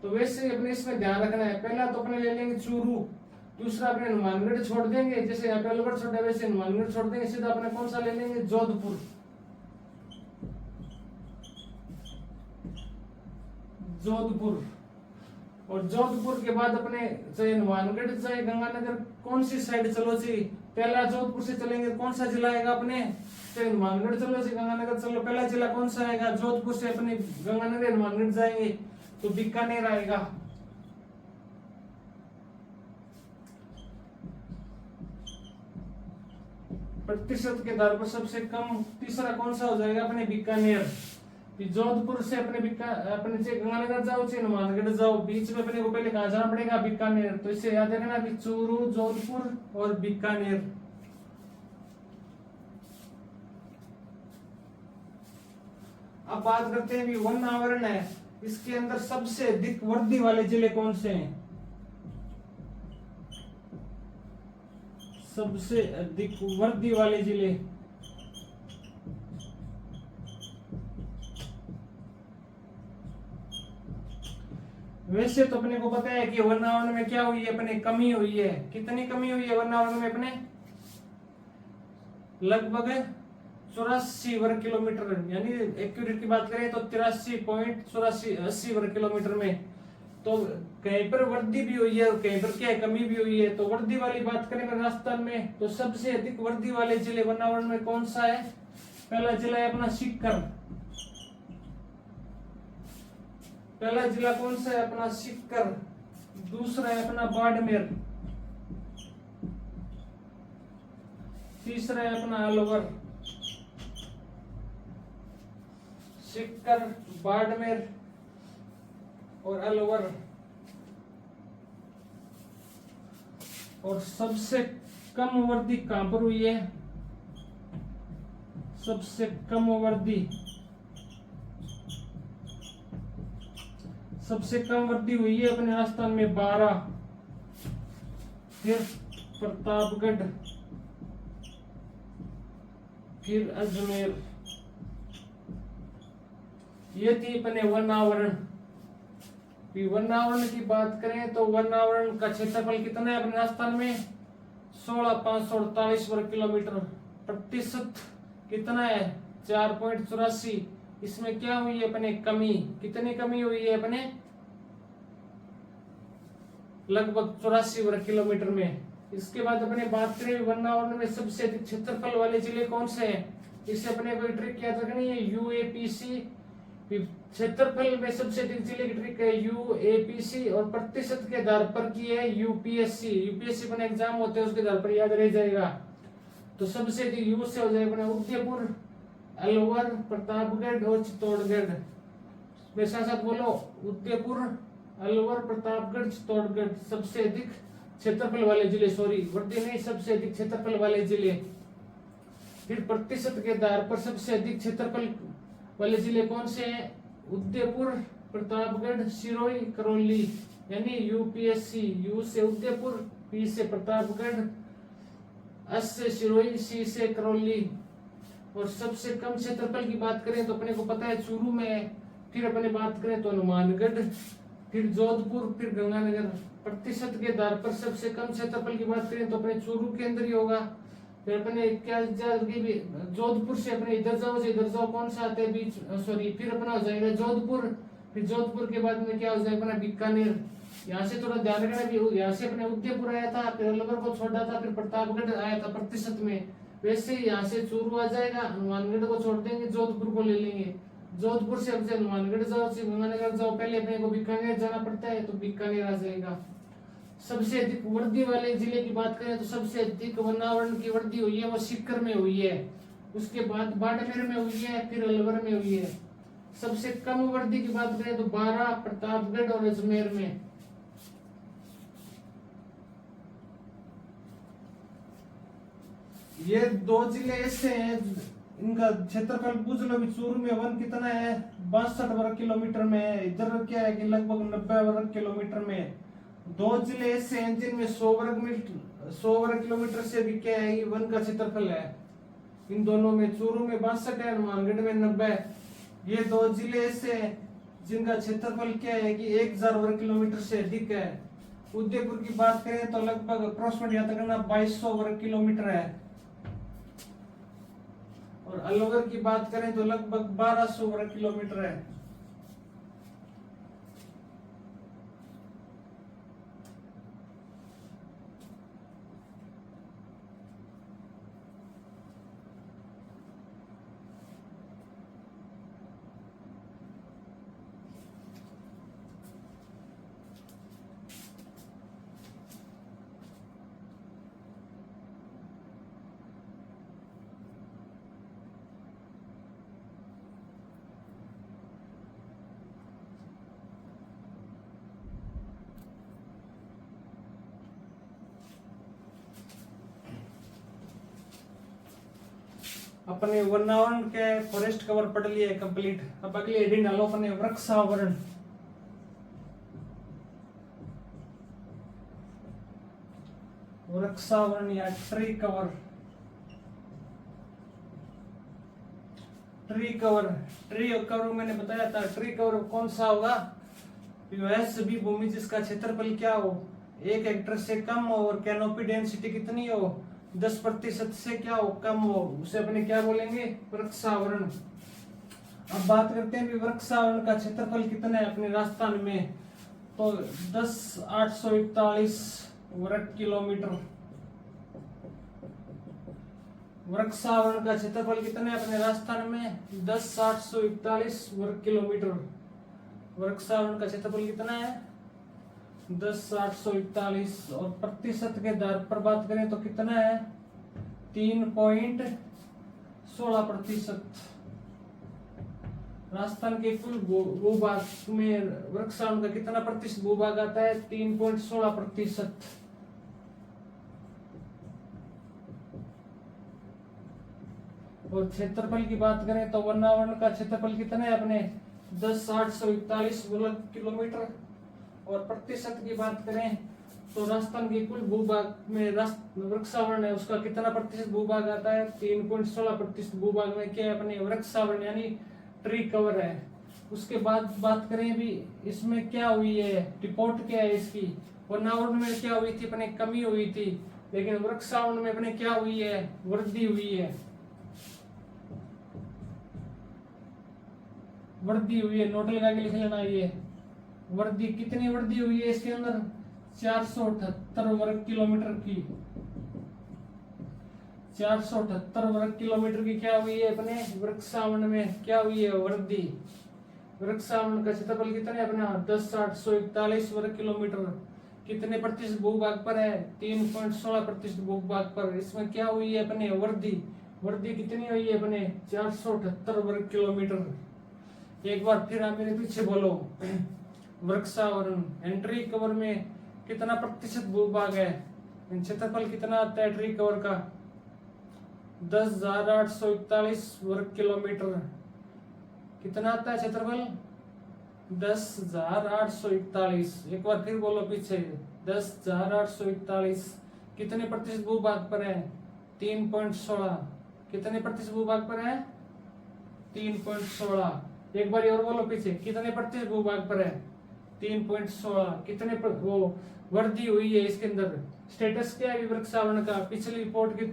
Speaker 1: तो वैसे अपने इसमें ध्यान रखना है, पहला तो अपने ले लेंगे चूरू, दूसरा अपने हनुमानगढ़ छोड़ देंगे, जैसे यहाँ पे अलवर छोड़ा वैसे हनुमानगढ़ छोड़ देंगे, सीधा अपने कौन सा ले लेंगे, जोधपुर। जोधपुर, और जोधपुर के बाद अपने चाहे हनुमानगढ़ चाहे गंगानगर, कौन सी साइड चलो जी, पहला जोधपुर से चलेंगे कौन सा जिला आएगा अपने, चाहे हनुमानगढ़ चलो जी गंगानगर चलो, पहला जिला कौन सा आएगा, जोधपुर से अपने गंगानगर हनुमानगढ़ जाएंगे तो बीकानेर आएगा। प्रतिशत के आधार पर सबसे कम तीसरा कौन सा हो जाएगा अपने, बीकानेर। जोधपुर से अपने से गंगानगर जाओ चाहे हनुमानगढ़ जाओ, बीच में अपने को पहले कहाँ जाना पड़ेगा, बीकानेर। तो इसे याद रखना कि चूरू, जोधपुर और बीकानेर। अब बात करते हैं वन आवरण है, इसके अंदर सबसे अधिक वर्दी वाले जिले कौन से हैं। सबसे अधिक वर्दी वाले जिले, वैसे तो अपने को पता है कि वन आवरण में क्या हुई है, अपने कमी हुई है। कितनी कमी हुई है वन आवरण में अपने, लगभग 84 वर्ग किलोमीटर, यानी एक्यूरेट की बात करें तो 83.84 वर्ग किलोमीटर में। तो कहीं पर वृद्धि भी हुई है और कहीं पर क्या है, कमी भी हुई है। तो वृद्धि वाली बात करें राजस्थान में, तो सबसे अधिक वृद्धि वाले जिले वन आवरण में कौन सा है, पहला जिला है अपना सीकर। पहला जिला कौन सा है अपना, सीकर। दूसरा है अपना बाड़मेर, तीसरा है अपना अलवर। सीकर, बाड़मेर और अलवर। और सबसे कम वृद्धि कहां पर हुई है, सबसे कम वृद्धि, सबसे कम वृद्धि हुई है अपने राजस्थान में 12, फिर प्रतापगढ़, फिर अजमेर। ये थी अपने वन आवरण। वन आवरण की बात करें तो वन आवरण का क्षेत्रफल कितना है अपने राजस्थान में, 16,548 वर्ग किलोमीटर। प्रतिशत कितना है, 4.84। इसमें क्या हुई है अपने, कमी। कितनी कमी हुई है अपने, लगभग 84 वर्ग किलोमीटर में। इसके बाद अपने बात करें वनावरण में सबसे अधिक क्षेत्रफल वाले जिले कौन से हैं, इसे अपने कोई ट्रिक याद रखनी है, यूएपीसी। क्षेत्रफल में सबसे अधिक जिले की ट्रिक है यूएपीसी, और प्रतिशत के आधार पर की है यूपीएससी। यूपीएससी अपने एग्जाम होते हैं उसके आधार पर याद रह जाएगा। तो सबसे अधिक यू से हो जाएगा अपने उदयपुर, अलवर, प्रतापगढ़ और चित्तौड़गढ़। मेरे साथ साथ बोलो, उदयपुर, अलवर, प्रतापगढ़, चित्तौड़गढ़ सबसे अधिक क्षेत्रफल वाले जिले, सॉरी वर्दी नहीं, सबसे अधिक क्षेत्रफल वाले जिले। फिर प्रतिशत के आधार पर सबसे अधिक क्षेत्रफल वाले जिले कौन से हैं, उदयपुर, प्रतापगढ़, सिरोही, करौली, यानी यूपीएससी। यू से उदयपुर, पी से प्रतापगढ़, एस से सिरोही, सी से करौली। और सबसे कम क्षेत्रफल की बात करें तो अपने को पता है चूरू में है, फिर अपने बात करें तो हनुमानगढ़, फिर जोधपुर, फिर गंगानगर। प्रतिशत के आधार पर सबसे कम क्षेत्रफल की बात करें तो अपने चूरू के अंदर ही होगा। फिर अपने क्या भी जोधपुर से अपने इधर जाओ से इधर जाओ, कौन सा आता है बीच, सॉरी फिर अपना हो जाएगा जोधपुर, फिर जोधपुर के बाद में क्या हो जाएगा अपना बीकानेर। यहाँ से थोड़ा ध्यान रखना भी, यहाँ से अपने उदयपुर आया था, फिर अलवर को छोड़ा था, फिर प्रतापगढ़ आया था प्रतिशत में, वैसे ही यहाँ से चूरू आ जाएगा, हनुमानगढ़ को छोड़ देंगे, जोधपुर को ले लेंगे। जोधपुर से अब हनुमानगढ़ जाओ, गंगानगर जाओ, पहले अपने को बीकानेर जाना पड़ता है तो बीकानेर आ जाएगा। सबसे अधिक वर्दी वाले जिले की बात करें तो सबसे अधिक वनावरण की वृद्धि हुई है वो सीकर में हुई है, उसके बाद बाड़मेर में हुई है, फिर अलवर में हुई है। सबसे कम वृद्धि की बात करें तो बारां, प्रतापगढ़ और अजमेर में। ये दो जिले ऐसे हैं इनका क्षेत्रफल पूछ लो भी, चूरू में वन कितना है 62 वर्ग किलोमीटर में है, इधर क्या है कि लगभग 90 वर्ग किलोमीटर में। दो जिले ऐसे हैं जिनमें 100 वर्ग किलोमीटर से भी क्या है ये वन का क्षेत्रफल है। इन दोनों में चूरू में 62 है, हनुमानगढ़ में 90 है। ये दो जिले ऐसे हैं जिनका क्षेत्रफल क्या है कि 1000 वर्ग किलोमीटर से अधिक है। उदयपुर की बात करें तो लगभग अप्रोक्सीमेट याद करना 2200 वर्ग किलोमीटर है, और अलवर की बात करें तो लगभग 1200 वर्ग किलोमीटर है। अपने वनावरण के फॉरेस्ट कवर पढ़ लिया है कंप्लीट। अब अगली हेडिंग डालो अपने वृक्षावरण। वृक्षावरण या ट्री कवर। ट्री कवर मैंने बताया था, ट्री कवर कौन सा होगा, वह सभी भूमि जिसका क्षेत्रफल क्या हो 1 हेक्टेयर से कम हो और कैनोपी डेंसिटी कितनी हो 10% से क्या हो कम हो, उसे अपने क्या बोलेंगे वृक्षावरण। अब बात करते हैं वृक्षावरण का क्षेत्रफल कितना है अपने राजस्थान में, तो 10,841 वर्ग किलोमीटर। वृक्षावरण का क्षेत्रफल कितना है अपने राजस्थान में 10,841 वर्ग किलोमीटर। वृक्षावरण का क्षेत्रफल कितना है 10,841, और प्रतिशत के दर पर बात करें तो कितना है 3.16%। राजस्थान के कुल भूभाग में वृक्षावरण का कितना प्रतिशत भूभाग आता है 3.16%। और क्षेत्रफल की बात करें तो वनावरण का क्षेत्रफल कितना है अपने 10,841 वर्ग किलोमीटर। और प्रतिशत की बात करें तो राजस्थान के कुल भूभाग में वृक्षावरण है उसका कितना प्रतिशत भूभाग आता है 3.16% भूभाग में क्या है अपने वृक्षावरण यानी ट्री कवर है। उसके बाद बात करें भी इसमें क्या हुई है, रिपोर्ट क्या है इसकी, वनावरण में क्या हुई थी अपने कमी हुई थी, लेकिन वृक्षावरण में अपने क्या हुई है वृद्धि हुई है। वृद्धि हुई है, नोट लगा के लिख लेना। ये वृद्धि कितनी वृद्धि हुई है इसके अंदर 478 वर्ग किलोमीटर की, 478 वर्ग किलोमीटर की क्या हुई है अपने वृक्षावरण में, क्या हुई है वृद्धि। वृक्षावरण का क्षेत्रफल कितना है अपना 10,841 वर्ग किलोमीटर, कितने प्रतिशत भूभाग पर है 3.16% भूभाग पर। इसमें क्या हुई है अपने वृद्धि, वृद्धि कितनी हुई है अपने 478 वर्ग किलोमीटर। एक बार फिर आप मेरे पीछे बोलो, वृक्षावरण एंट्री कवर में कितना प्रतिशत भूभाग है, क्षेत्रफल कितना आता है ट्री कवर का 10,841 वर्ग किलोमीटर, कितना आता है क्षेत्रफल 10,841। एक बार फिर बोलो पीछे 10,841, कितने प्रतिशत भूभाग पर है 3.16, कितने प्रतिशत भूभाग पर है 3.16। एक बार और बोलो पीछे कितने प्रतिशत भूभाग पर है 3.16, कितने वो वृद्धि हुई है इसके अंदर। स्टेटस क्या है वृक्षावरण का पिछली रिपोर्ट की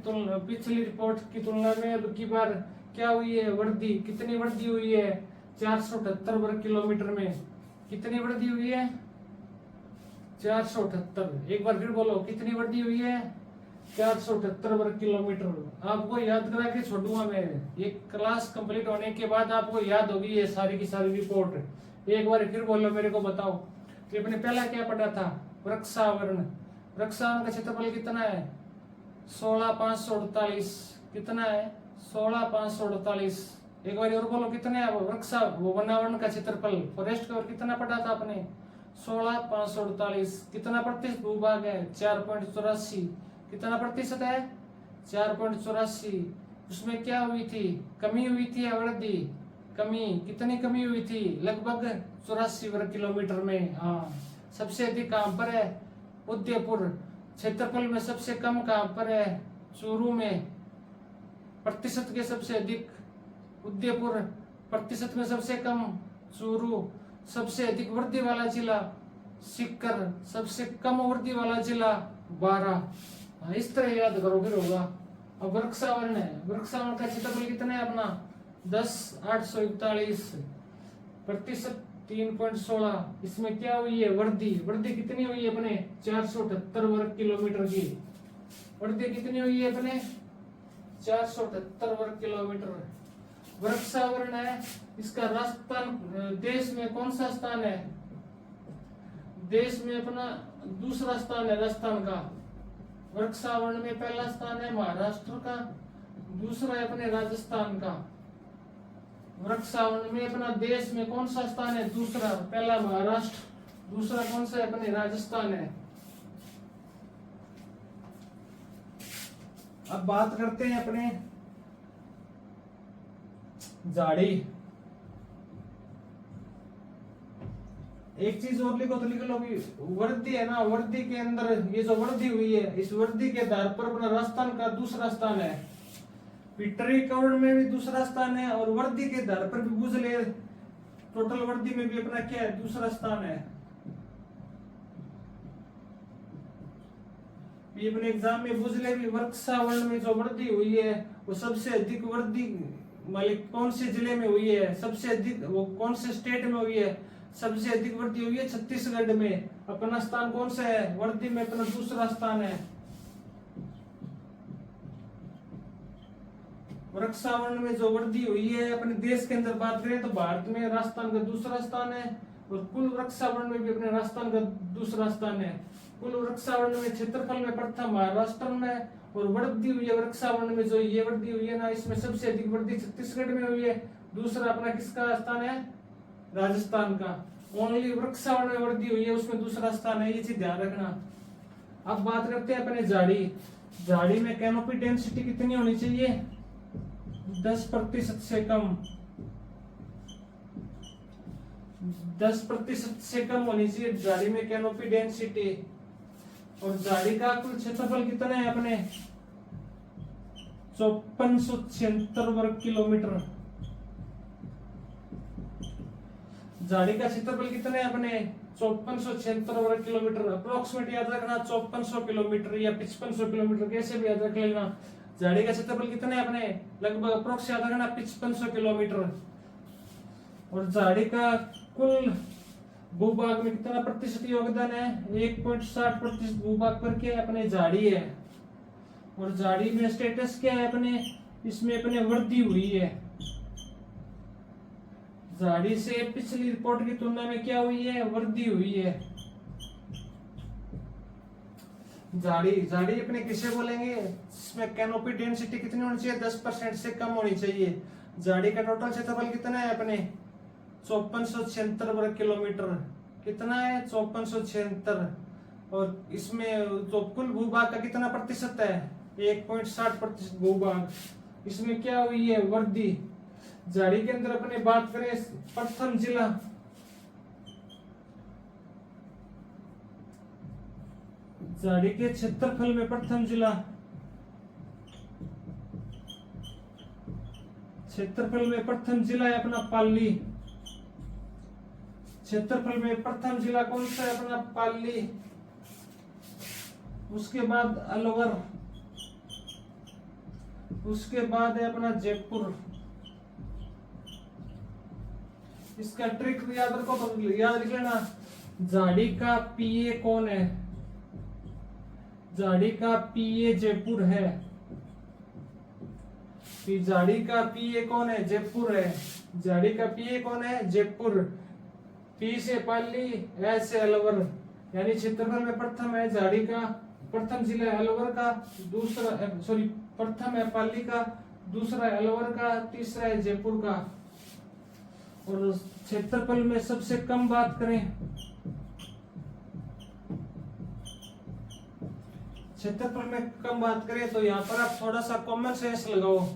Speaker 1: तुलना में अब की बार क्या हुई है वृद्धि, कितनी वृद्धि हुई है 478 वर्ग किलोमीटर में, कितनी वृद्धि हुई है 478। एक बार फिर बोलो कितनी वृद्धि हुई है 478 वर्ग किलोमीटर। आपको याद करा के छोड़ूंगा मैं, ये क्लास कंप्लीट होने के बाद आपको याद होगी ये सारी की सारी रिपोर्ट। एक बार फिर बोलो मेरे को बताओ, तो अपने पहला क्या पढ़ा था वृक्षावरण, वृक्षावरण का क्षेत्रफल कितना है 16,548, कितना है 16,548। एक बार और बोलो कितने है वो वनावरण का क्षेत्रफल फॉरेस्ट कवर कितना पढ़ा था आपने 16,548, कितना प्रतिशत भूभाग है 4.84, कितना प्रतिशत है 4.84। उसमें क्या हुई थी कमी हुई थी या वृद्धि, कमी, कितनी कमी हुई थी लगभग 84 वर्ग किलोमीटर में। हाँ सबसे अधिक कहां पर है उदयपुर, क्षेत्रफल में सबसे कम कहां पर है चूरू में, प्रतिशत के सबसे अधिक उदयपुर, प्रतिशत में सबसे कम चूरू, सबसे अधिक वृद्धि वाला जिला सीकर, सबसे कम वृद्धि वाला जिला 12। इस तरह याद करो फिर होगा। अब वृक्षावरण है, वृक्षावरण का क्षेत्रफल कितना है अपना 10,841, प्रतिशत 3.16। इसमें क्या हुई है वृद्धि, वृद्धि कितनी हुई है अपने 478 वर्ग किलोमीटर की, वृद्धि कितनी हुई है अपने 478 वर्ग किलोमीटर। वृक्षावरण है, इसका राजस्थान देश में कौन सा स्थान है, देश में अपना दूसरा स्थान है राजस्थान का। वृक्षावरण में पहला स्थान है महाराष्ट्र का, दूसरा है अपने राजस्थान का। वृक्षावरण में अपना देश में कौन सा स्थान है दूसरा, पहला महाराष्ट्र, दूसरा कौन सा है अपने राजस्थान है। अब बात करते हैं अपने झाड़ी। एक चीज और लिखो तो लिख लो कि वृद्धि है ना, वृद्धि के अंदर ये जो वृद्धि हुई है इस वृद्धि के आधार पर अपना राजस्थान का दूसरा स्थान है, ट्री कवर में भी दूसरा स्थान है और वृद्धि के आधार पर भी बुझले टोटल वृद्धि में भी अपना क्या है दूसरा स्थान है। ये अपने एग्जाम में बुझले भी वृक्षावरण में जो वृद्धि हुई है वो सबसे अधिक वृद्धि मालिक कौन से जिले में हुई है, सबसे अधिक वो कौन से स्टेट में हुई है, सबसे अधिक वृद्धि हुई है छत्तीसगढ़ में। अपना स्थान कौन सा है वृद्धि में, अपना दूसरा स्थान है। वृक्षावरण में जो वृद्धि हुई है अपने देश के अंदर बात करें तो भारत में राजस्थान का दूसरा स्थान है और कुल वृक्षावरण में भी अपने राजस्थान का दूसरा स्थान है। कुल वृक्षावरण में क्षेत्रफल में प्रथम महाराष्ट्र में और वृद्धि हुई है वृक्षावरण में जो ये वृद्धि हुई है ना इसमें सबसे अधिक वृद्धि छत्तीसगढ़ में हुई है, दूसरा अपना किसका स्थान है राजस्थान का। ओनली वृक्षावरण में वृद्धि हुई है उसमें दूसरा स्थान है, ये चीज ध्यान रखना। अब बात करते हैं अपने झाड़ी। झाड़ी में कैनोपी डेंसिटी कितनी होनी चाहिए 10% से कम, 10% से कम होनी चाहिए झाड़ी में कैनोपी डेंसिटी। और झाड़ी का कुल क्षेत्रफल कितना है अपने 5476 वर्ग किलोमीटर। झाड़ी का क्षेत्रफल कितना है अपने 5476 वर्ग किलोमीटर। अप्रोक्सीमेट याद रखना 5400 किलोमीटर या 5500 किलोमीटर कैसे भी याद रख लेना। झाड़ी का क्षेत्रफल कितना है अपने लगभग अप्रोक्स याद रखना 5500 किलोमीटर। और झाड़ी का कुल भूभाग में कितना प्रतिशत योगदान है? 1.60% भूभाग पर क्या है अपने? झाड़ी है। और झाड़ी में स्टेटस क्या है अपने? इसमें अपने वृद्धि हुई है। झाड़ी से पिछली रिपोर्ट की तुलना में क्या हुई है? वृद्धि हुई है। झाड़ी झाड़ी अपने किसे बोलेंगे? इसमें कैनोपी डेंसिटी कितनी होनी चाहिए? 10% से कम होनी चाहिए। झाड़ी का टोटल क्षेत्रफल कितना है अपने? 5476 वर्ग किलोमीटर। कितना है? 5476। और इसमें तो कुल भूभाग का कितना प्रतिशत है? 1.60% भूभाग। इसमें क्या हुई है? वृद्धि। झाड़ी के अंदर अपने बात करें प्रथम जिला, झाड़ी के क्षेत्रफल में प्रथम जिला, क्षेत्रफल में प्रथम जिला है अपना पाली। क्षेत्रफल में प्रथम जिला कौन सा है अपना? पाली। उसके बाद अलवर, उसके बाद है अपना जयपुर। इसका ट्रिक याद रखो, तो याद रख लेना। झाड़ी का पीए कौन है? झाड़ी का पीए जयपुर है। झाड़ी का पीए कौन है? जयपुर है। झाड़ी का पीए कौन है? जयपुर। पी से पाली, ए से अलवर, यानी क्षेत्रफल में प्रथम है झाड़ी का, प्रथम जिला है अलवर का, दूसरा सॉरी प्रथम है पाली का, दूसरा है अलवर का, तीसरा है जयपुर का। और क्षेत्रफल में सबसे कम बात करें, क्षेत्रफल में कम बात करें तो यहाँ पर आप थोड़ा सा कॉमन सेंस लगाओ।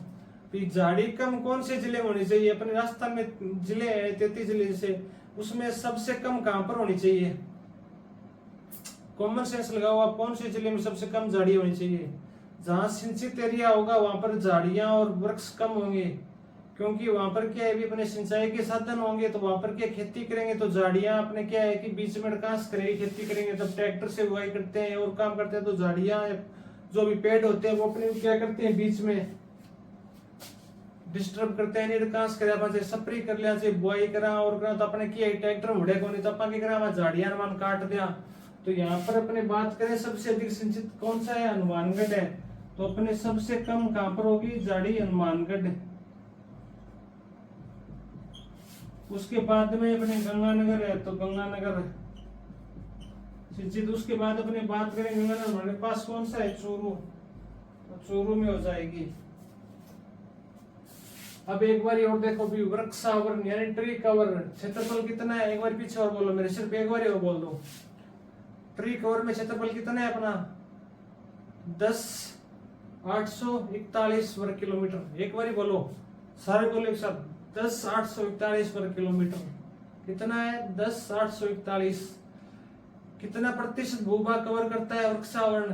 Speaker 1: झाड़ी कम कौन से जिले में होनी चाहिए? अपने राजस्थान में जिले है 33 जिले से, उसमें सबसे कम कहां पर होनी चाहिए? कॉमन सेंस लगाओ आप, कौन से जिले में सबसे कम झाड़ी होनी चाहिए? जहां सिंचित एरिया होगा वहां पर झाड़ियां और वृक्ष कम होंगे, क्योंकि वहां पर क्या है, भी अपने सिंचाई के साधन होंगे, तो वहां पर क्या खेती करेंगे तो झाड़ियां अपने क्या है कि बीच में अड़कास करेगी। खेती करेंगे तब ट्रैक्टर से बुआई करते हैं और काम करते हैं, तो झाड़ियां जो भी पेड़ होते हैं वो अपने क्या करते हैं, बीच में डिस्टर्ब करते हैं। निर्काश करे अपन सप्री कर लिया से बुआई करा और करा तो अपने किया ट्रैक्टर मुड़े को नहीं, तो अपन क्या करा झाड़ियां मान काट दिया। तो यहाँ पर अपने बात करें सबसे अधिक सिंचित कौन सा है? हनुमानगढ़ है। तो अपने सबसे कम कहां पर होगी? झाड़ी हनुमानगढ़। उसके बाद में अपने गंगानगर है, तो गंगानगर सिंचित। उसके बाद अपने बात करें गंगानगर हमारे पास कौन सा है? चूरू, तो चूरू में हो जाएगी। अब एक बार और देखो भी, वृक्षावरण यानी ट्री कवर क्षेत्रफल कितना है? एक बार पीछे और बोलो मेरे, सिर्फ एक बार और बोल दो। ट्री कवर में क्षेत्रफल कितना है अपना? 10,841 वर्ग किलोमीटर। एक बार बोलो, सारे बोलो एक साथ, 10,841 वर्ग किलोमीटर। कितना है? 10,841। कितना प्रतिशत भूभाग कवर करता है वृक्षावरण?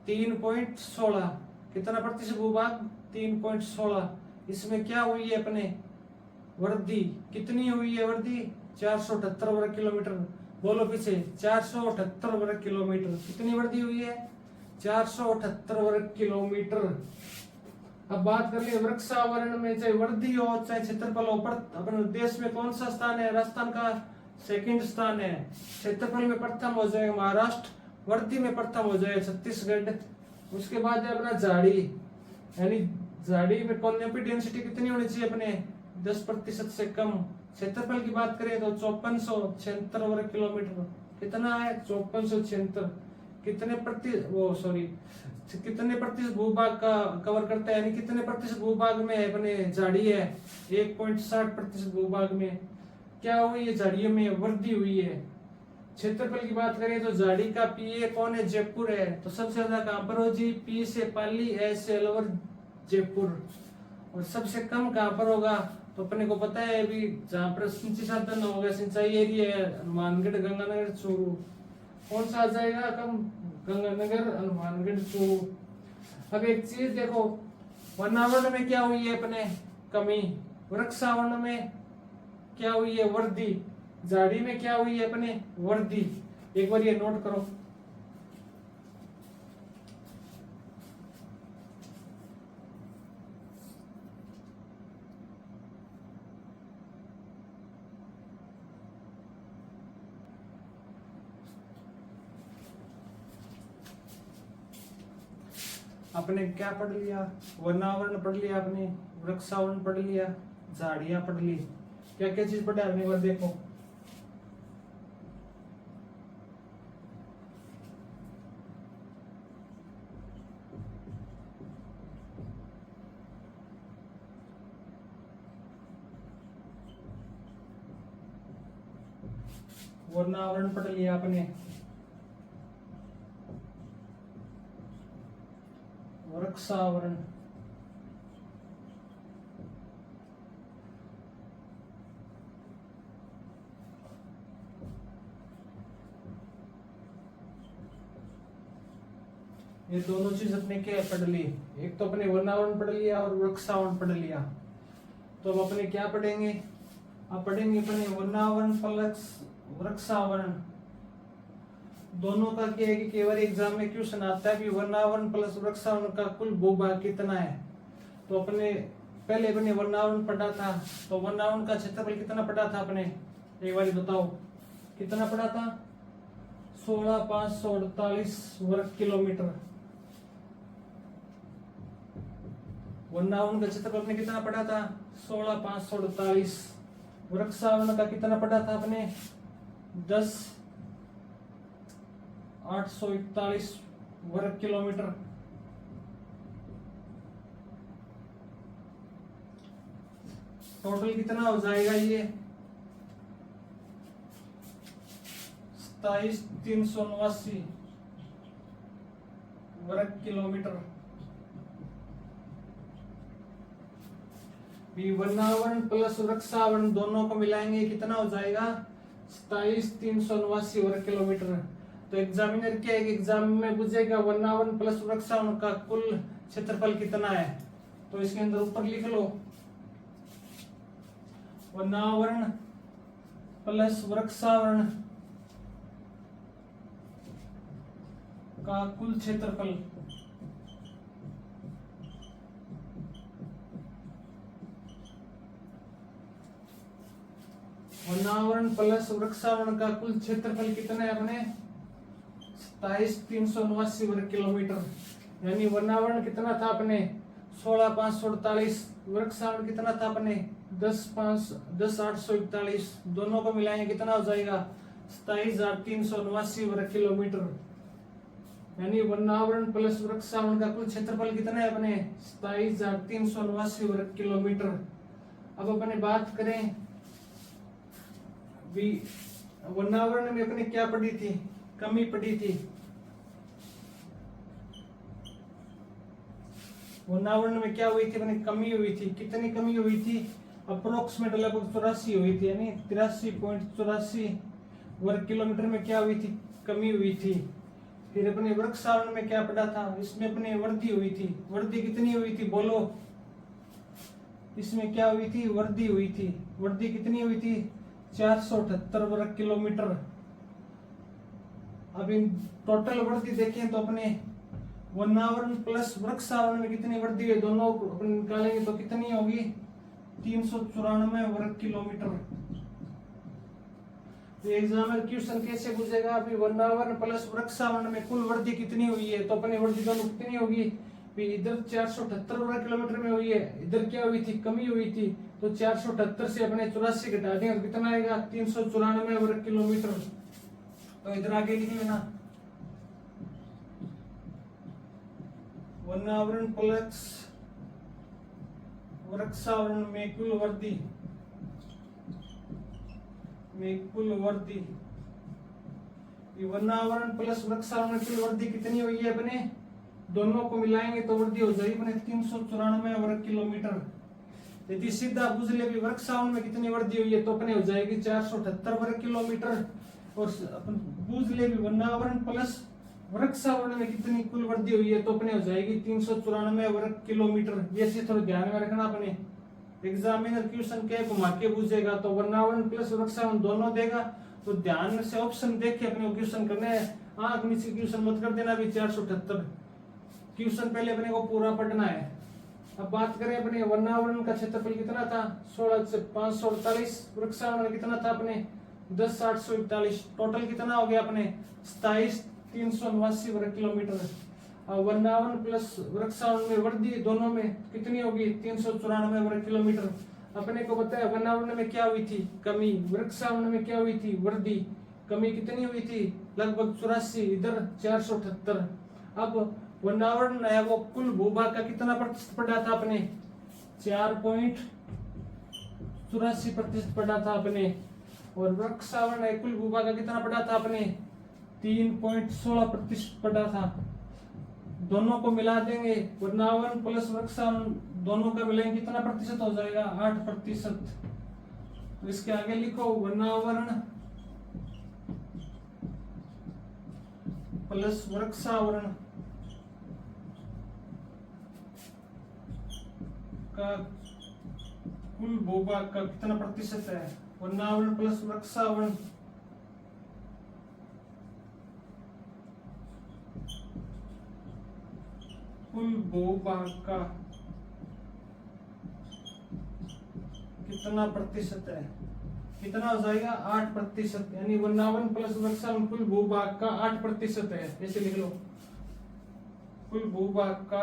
Speaker 1: 3.16। कितना प्रतिशत भूभाग? 3.16। इसमें क्या हुई है अपने? वृद्धि। कितनी हुई है वृद्धि? 478 वर्ग किलोमीटर। बोलो पीछे, 478 वर्ग किलोमीटर। कितनी वृद्धि हुई है? 478 वर्ग किलोमीटर। अब बात कर लिए वृक्षावरण में, चाहे वृद्धि हो चाहे क्षेत्रफल हो, पर अपने देश में कौन सा स्थान है? राजस्थान का सेकंड स्थान है। क्षेत्रफल में प्रथम हो जाएगा महाराष्ट्र, वृद्धि में प्रथम हो जाएगा छत्तीसगढ़। उसके बाद है अपना झाड़ी, यानी झाड़ी में कॉन्वेक्टिव डेंसिटी कितनी होनी चाहिए अपने? 10% से कम। क्षेत्रफल की बात करें तो 5476 वर्ग किलोमीटर। कितना है? 5476। कितने कितने प्रतिशत भूभाग का कवर करता है, यानी कितने प्रतिशत भूभाग में अपने झाड़ी है? 1.60% भूभाग में क्या हुई है? झाड़ियों में वृद्धि हुई है। क्षेत्रफल की बात करें तो झाड़ी का पीए कौन है? जयपुर है। तो सबसे ज्यादा कहां पर हो जी? पी से पाली, ए से अलवर, जयपुर। और सबसे कम कहां पर होगा? तो अपने को पता है अभी, जहां पर सिंचाई साधन होगा, सिंचाई एरिया है, हनुमानगढ़, गंगानगर, चूरू। कौन सा आ जाएगा कम? गंगानगर, हनुमानगढ़, चूरू। अब एक चीज देखो, वनावरण में क्या हुई है अपने? कमी। वृक्षावरण में क्या हुई है? वृद्धि। झाड़ी में क्या हुई है अपने? वृद्धि। एक बार ये नोट करो। अपने क्या पढ़ लिया, वनावरण पढ़ लिया आपने, वृक्षावरण पढ़ लिया, झाड़ियां पढ़ ली, क्या क्या चीज पढ़ा आपने, एक बार देखो। वनावरण पढ़ लिया आपने, वृक्षावरण, ये दोनों चीज अपने क्या पढ़ ली, एक तो अपने वनावरण पढ़ लिया और वृक्षावरण पढ़ लिया। तो अब अपने क्या पढ़ेंगे, अब पढ़ेंगे अपने वनावरण प्लस वृक्षावरण। दोनों का क्या है कि केवल एग्जाम में क्वेश्चन आता है कि वनावरण प्लस वृक्षावरण का कुल भूभाग कितना है। तो अपने पहले अपने वनावरण पढ़ा था, तो वनावरण का क्षेत्रफल कितना पढ़ा था अपने, एक बार बताओ कितना पढ़ा था, 16,548 वर्ग किलोमीटर। वनावरण का क्षेत्रफल अपने कितना पढ़ा था, 16,548। वृक्षावरण का कितना पढ़ा था अपने, 10,841 वर्ग किलोमीटर। टोटल कितना हो जाएगा ये, 27,379 वर्ग किलोमीटर। वनावरण प्लस वृक्षावरण दोनों को मिलाएंगे कितना हो जाएगा, 27,379 वर्ग किलोमीटर। तो एग्जामिनर क्या है, एग्जाम में पूछेगा वनावरण प्लस वृक्षावरण का कुल क्षेत्रफल कितना है। तो इसके अंदर ऊपर लिख लो, वनावरण प्लस वृक्षावरण का कुल क्षेत्रफल। वनावरण प्लस वृक्षावरण का कुल क्षेत्रफल कितना है अपने, 27,379 वर्ग किलोमीटर। यानी वनावरण कितना था अपने, 16,548, वृक्षावरण कितना था अपने, 10,841। दोनों को मिलाएंगे कितना हो जाएगा, 27,379 वर्ग किलोमीटर। यानी वनावरण प्लस वृक्षावरण का कुल क्षेत्रफल कितना है अपने, 27,379 वर्ग किलोमीटर। अब अपने बात करें वनावरण में अपने क्या पढ़ी थी, कमी पढ़ी थी। वनावरण में क्या हुई थी अपने, कमी हुई थी। कितनी कमी हुई थी, अप्रोक्सीमेट लगभग 84 हुई थी, यानी 83.84 वर्ग किलोमीटर में क्या हुई थी, कमी हुई थी। फिर अपने वृक्षावरण में क्या पढ़ा था, इसमें अपने वृद्धि हुई थी। वृद्धि कितनी हुई थी बोलो, इसमें क्या हुई थी, वृद्धि हुई थी। वृद्धि कितनी हुई थी, 478 वर्ग किलोमीटर। अब इन टोटल वृद्धि देखें तो अपने वनावरण प्लस वृक्षावरण में कितनी वृद्धि है, दोनों अपन निकालेंगे तो कितनी होगी, 394 वर्ग किलोमीटर। तो एग्जामिनर क्वेश्चन कैसे पूछेगा, अभी वनावरण प्लस वृक्षावरण में कुल वृद्धि कितनी हुई है, तो अपनी वृद्धि दोनों कितनी होगी, इधर 478 वर्ग किलोमीटर में हुई है, इधर क्या हुई थी, कमी हुई थी। तो 478 से अपने 84 घटा देंगे तो कितना आएगा, 394 वर्ग किलोमीटर। तो इधर आगे लिख लेना, वनावरण प्लस वृक्षावरण में कुल वृद्धि, वनावरण प्लस वृक्षावरण में कुल वृद्धि कितनी हुई है अपने, दोनों को मिलाएंगे तो वृद्धि हो जाएगी अपने 394 वर्ग किलोमीटर। यदि सीधा पूछ ले भी वृक्षावरण में कितनी वृद्धि हुई है, तो अपने हो जाएगी 478 वर्ग किलोमीटर। और अपन पूछ ले भी वनावरण प्लस वृक्षावरण में कितनी कुल वृद्धि हुई है, तो अपने हो जाएगी 394 वर्ग किलोमीटर। ये चीज थोड़ा ध्यान में रखना अपने, एग्जामिनर क्वेश्चन क्या घुमा के पूछेगा तो वनावरण प्लस वृक्षावरण दोनों देगा, तो ध्यान से ऑप्शन देख के अपने क्वेश्चन करना है। आंख नीचे क्वेश्चन मत कर देना भी 478 क्वेश्चन, पहले अपने को पूरा पढ़ना है। अब बात करें अपने वनावरण का क्षेत्रफल कितना था, 16,548, वृक्षावरण कितना था अपने 10,841। टोटल कितना हो गया अपने 27,379 वर्ग किलोमीटर। वनावन प्लस वृक्षावन में वृद्धि दोनों में कितनी होगी 394 वर्ग किलोमीटर। अपने को बताया वनावन में क्या हुई थी कमी, वृक्षावन में क्या हुई थी वृद्धि। कमी कितनी हुई थी लगभग 84, इधर 478। अब वनावरण है वो कुल भूभाग का कितना प्रतिशत पढ़ा था आपने 4.84% पढ़ा था आपने। और वृक्षावन है कुल भूभाग का कितना पढ़ा था आपने 3.16% पढ़ा था। दोनों को मिला देंगे वनावरण प्लस वृक्षावन दोनों का मिलाएंगे कितना प्रतिशत हो जाएगा 8%। तो इसके आगे लिखो वनावरण प्लस वृक्षावरण का कुल भूभाग का कितना प्रतिशत है। वनावरण प्लस वृक्षावरण कुल भूभाग का कितना प्रतिशत है, कितना हो जाएगा 8%। यानी वनावरण प्लस वृक्षावरण कुल भूभाग का 8% है। ऐसे लिख लो कुल भूभाग का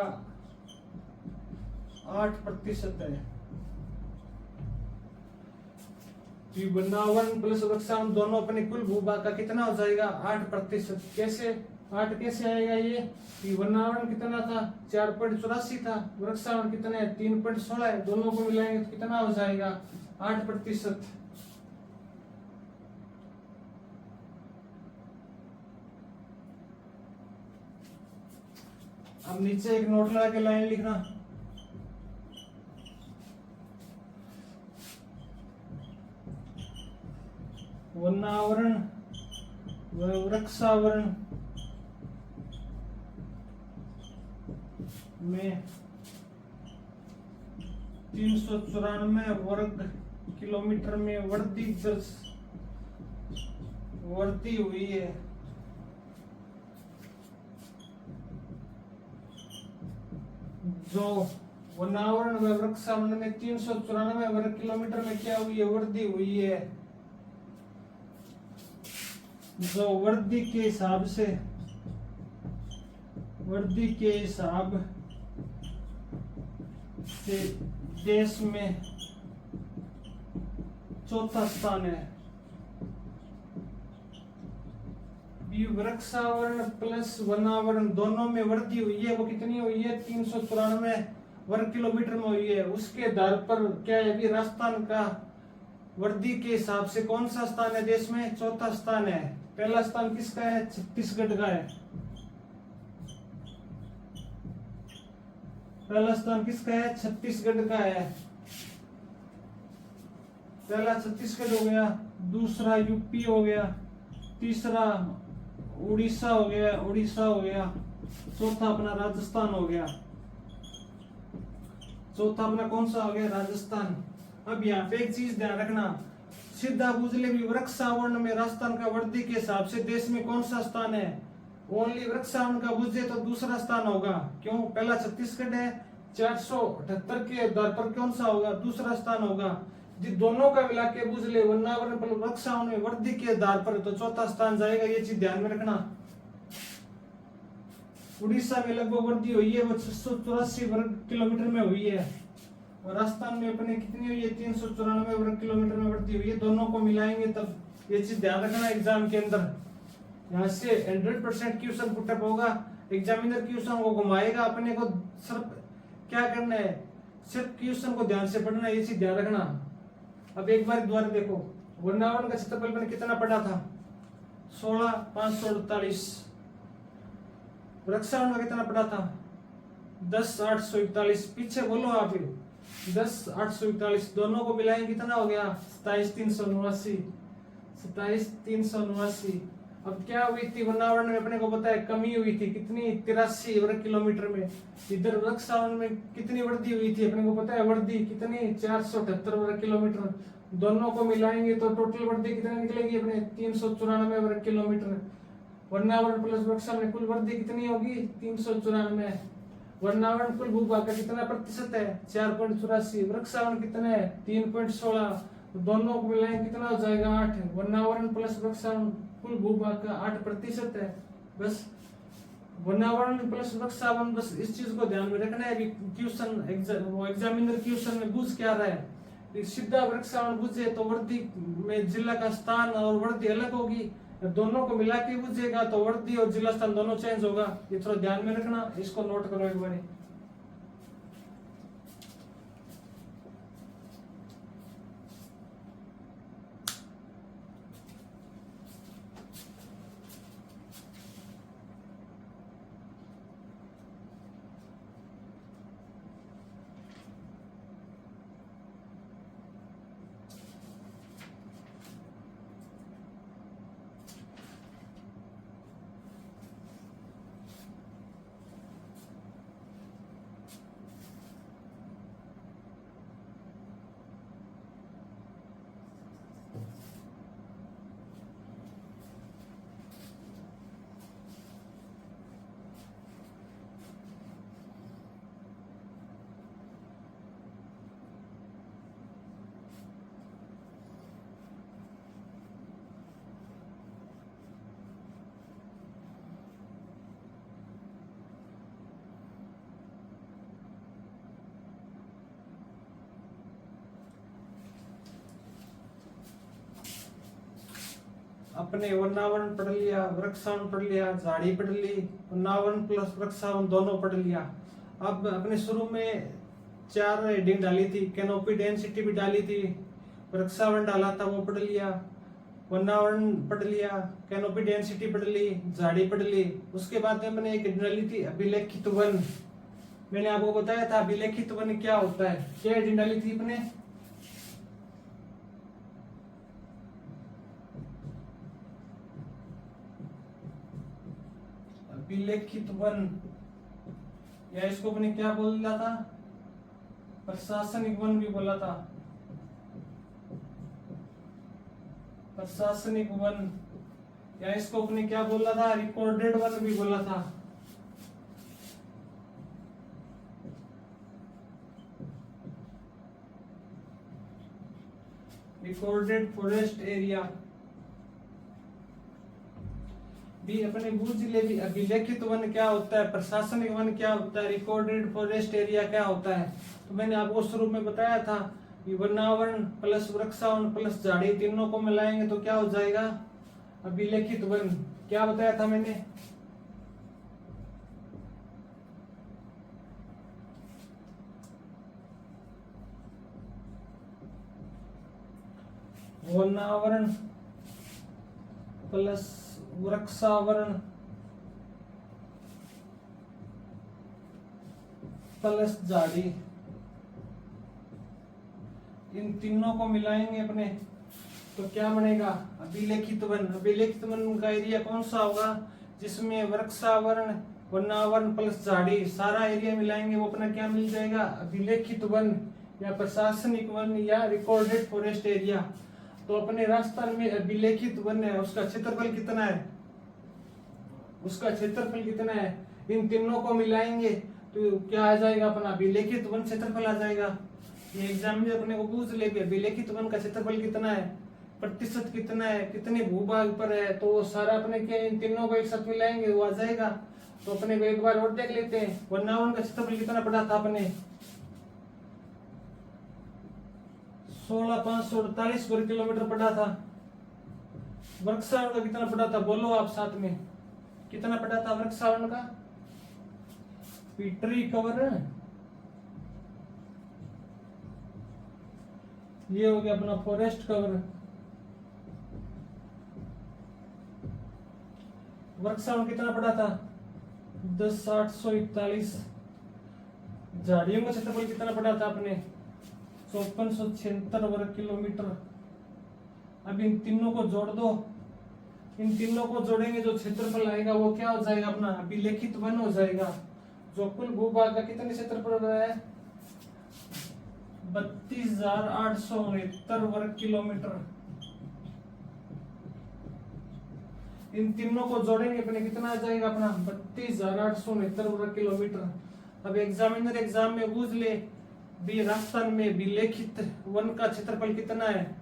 Speaker 1: 8% है। वनावरण प्लस वृक्षावरण दोनों अपने कुल भूभाग का कितना हो जाएगा 8%। कैसे 8 कैसे आएगा ये वनावरण कितना था 4.84 था, वृक्षावरण कितना है 3.16 है, दोनों को मिलाएंगे तो कितना हो जाएगा 8%। अब नीचे एक नोट लगा के लाइन लिखना वनावरण व वृक्षावरण में 394 वर्ग किलोमीटर में वृद्धि हुई है। जो वनावरण व वृक्षावरण में 394 वर्ग किलोमीटर में क्या हुई है वृद्धि हुई है। जो वृद्धि के हिसाब से देश में चौथा स्थान है। वृक्षावरण प्लस वनावरण दोनों में वृद्धि हुई है, वो कितनी हुई है 394 वर्ग किलोमीटर में हुई है। उसके आधार पर क्या है अभी राजस्थान का वृद्धि के हिसाब से कौन सा स्थान है देश में चौथा स्थान है। पहला स्थान किसका है छत्तीसगढ़ का है। पहला स्थान किसका है छत्तीसगढ़ का है। पहला छत्तीसगढ़ हो गया, दूसरा यूपी हो गया, तीसरा उड़ीसा हो गया, चौथा अपना राजस्थान हो गया। चौथा अपना कौन सा हो गया राजस्थान। अब यहाँ पे एक चीज ध्यान रखना, सीधा बुझले भी वृक्षावरण में राजस्थान का वृद्धि के हिसाब से देश में कौन सा स्थान है। ओनली वृक्षावरण का बुझे तो दूसरा स्थान होगा, क्यों पहला छत्तीसगढ़ है 478 के आधार पर कौन सा होगा दूसरा स्थान होगा। दोनों का मिला के बुझ ले वनावरण पर वृक्षावरण में वृद्धि के आधार पर तो चौथा स्थान जाएगा। ये चीज ध्यान में रखना। उड़ीसा में लगभग वृद्धि हुई है वो 684 वर्ग किलोमीटर में हुई है, और राजस्थान में अपने कितनी हुई है 394 वर्ग किलोमीटर में वृद्धि हुई है। दोनों को मिलाएंगे तब ये चीज ध्यान रखना एग्जाम के अंदर। यहाँ से 100% क्वेश्चन पुटअप होगा, एग्जामिनर क्वेश्चन को घुमाएगा, अपने को सिर्फ क्या करना है सिर्फ क्वेश्चन को ध्यान से पढ़ना, ये चीज ध्यान रखना। अब एक बार दोबारा देखो वनावरण का क्षेत्रफल मैंने कितना पढ़ा था 16,548। वृक्षावरण का कितना पढ़ा था 10,841। पीछे बोलो आप 10,841 दोनों को मिलाएंगे कितना हो गया 27,379। 27,379। अब क्या हुई थी वनावरण में अपने को पता है कमी हुई थी कितनी 83 वर्ग किलोमीटर में। इधर वृक्षावरण में कितनी वृद्धि हुई थी अपने को पता है वृद्धि कितनी 478 वर्ग किलोमीटर। दोनों को मिलाएंगे तो टोटल वृद्धि कितनी निकलेगी अपने 394 वर्ग किलोमीटर। वनावरण प्लस वृक्षावरण कुल वृद्धि कितनी होगी 394। वनावरण कुल भूभाग का कितना प्रतिशत है 4.84। वृक्षावरण कितना है 3.16। दोनों को मिलाएंगे कितना हो जाएगा 8। वनावरण प्लस वृक्षावरण कुल भूभाग का 8% है। बस वनावरण प्लस वृक्षावरण, बस इस चीज को ध्यान में रखना है कि क्वेश्चन एग्जामिनर क्वेश्चन में पूछ क्या रहा है। सीधा वृक्षावरण पूछे तो वर्दी में जिला का स्थान और वर्दी अलग होगी, दोनों को मिला के पूछेगा तो वर्दी और जिला स्थान दोनों चेंज होगा। ये थोड़ा ध्यान में रखना, इसको नोट करो एक बार। अपने वनावरण पढ़ लिया, वृक्षावरण पढ़ लिया, झाड़ी पढ़ ली, वनावरण प्लस वृक्षावरण दोनों पढ़ लिया। अब अपने शुरू में 4 हेडिंग डाली थी, कैनोपी डेंसिटी भी डाली थी, वृक्षावरण डाला था वो पढ़ लिया, वनावरण पढ़ लिया, कैनोपी डेंसिटी पढ़ ली, झाड़ी पढ़ ली। उसके बाद में मैंने एक डाली थी अभिलेखित वन। मैंने आपको बताया था अभिलेखित वन क्या होता है। क्या हेडिंग डाली थी अपने? अभिलेखित वन, या इसको अपने क्या बोला था? प्रशासनिक वन भी बोला था, प्रशासनिक वन, या इसको अपने क्या बोला था? रिकॉर्डेड वन भी बोला था। रिकॉर्डेड फॉरेस्ट एरिया भी अपने बूझ ले भी। अभिलेखित वन क्या होता है, प्रशासनिक वन क्या होता है, रिकॉर्डेड फॉरेस्ट एरिया क्या होता है। तो मैंने आपको शुरू में बताया था कि वनावरण प्लस वृक्षावरण प्लस झाड़ी तीनों को मिलाएंगे तो क्या हो जाएगा? अभिलेखित वन। क्या बताया था मैंने? वनावरण प्लस वृक्षावरण प्लस झाड़ी, इन तीनों को मिलाएंगे अपने तो क्या बनेगा? अभिलेखित वन। अभिलेखित वन का एरिया कौन सा होगा? जिसमें वृक्षावरण वनावरण प्लस झाड़ी सारा एरिया मिलाएंगे वो अपना क्या मिल जाएगा? अभिलेखित वन या प्रशासनिक वन या रिकॉर्डेड फॉरेस्ट एरिया। तो अपने राजस्थान में अभिलेखित वन है, उसका क्षेत्रफल कितना है? उसका क्षेत्रफल कितना है? इन तीनों को मिलाएंगे तो क्या आ जाएगा? अपना अभिलेखित वन क्षेत्रफल आ जाएगा। ये एग्जाम में अपने को पूछ ले अभिलेखित वन का क्षेत्रफल कितना है, प्रतिशत कितना है, कितने भूभाग पर है, तो वो सारा अपने क्या इन तीनों को एक साथ मिलाएंगे वो आ जाएगा। तो अपने को एक बार और देख लेते हैं, वनावरण का क्षेत्रफल कितना पड़ा था अपने? 16,548 वर्ग किलोमीटर पड़ा था। वृक्षावरण का कितना पड़ा था? बोलो आप साथ में, कितना पड़ा था वृक्षावरण का? ट्री कवर, ये हो गया अपना फॉरेस्ट कवर। वृक्षावरण कितना पड़ा था? 10,841। झाड़ियों का क्षेत्रफल कितना पड़ा था अपने? 5476 वर्ग किलोमीटर। अब इन तीनों को जोड़ दो, इन तीनों को जोड़ेंगे जो क्षेत्रफल आएगा वो क्या हो जाएगा? अपना अभिलेखित वन हो जाएगा। जो कुल भूभाग का कितने क्षेत्रफल रहा है? 32,869 वर्ग किलोमीटर। इन तीनों को जोड़ेंगे अपने कितना आ जाएगा? अपना 32,869 वर्ग किलोमीटर। अब एग्जामिनर एग्जाम में पूछ ले भी राजस्थान में अभिलेखित वन का क्षेत्रफल कितना है?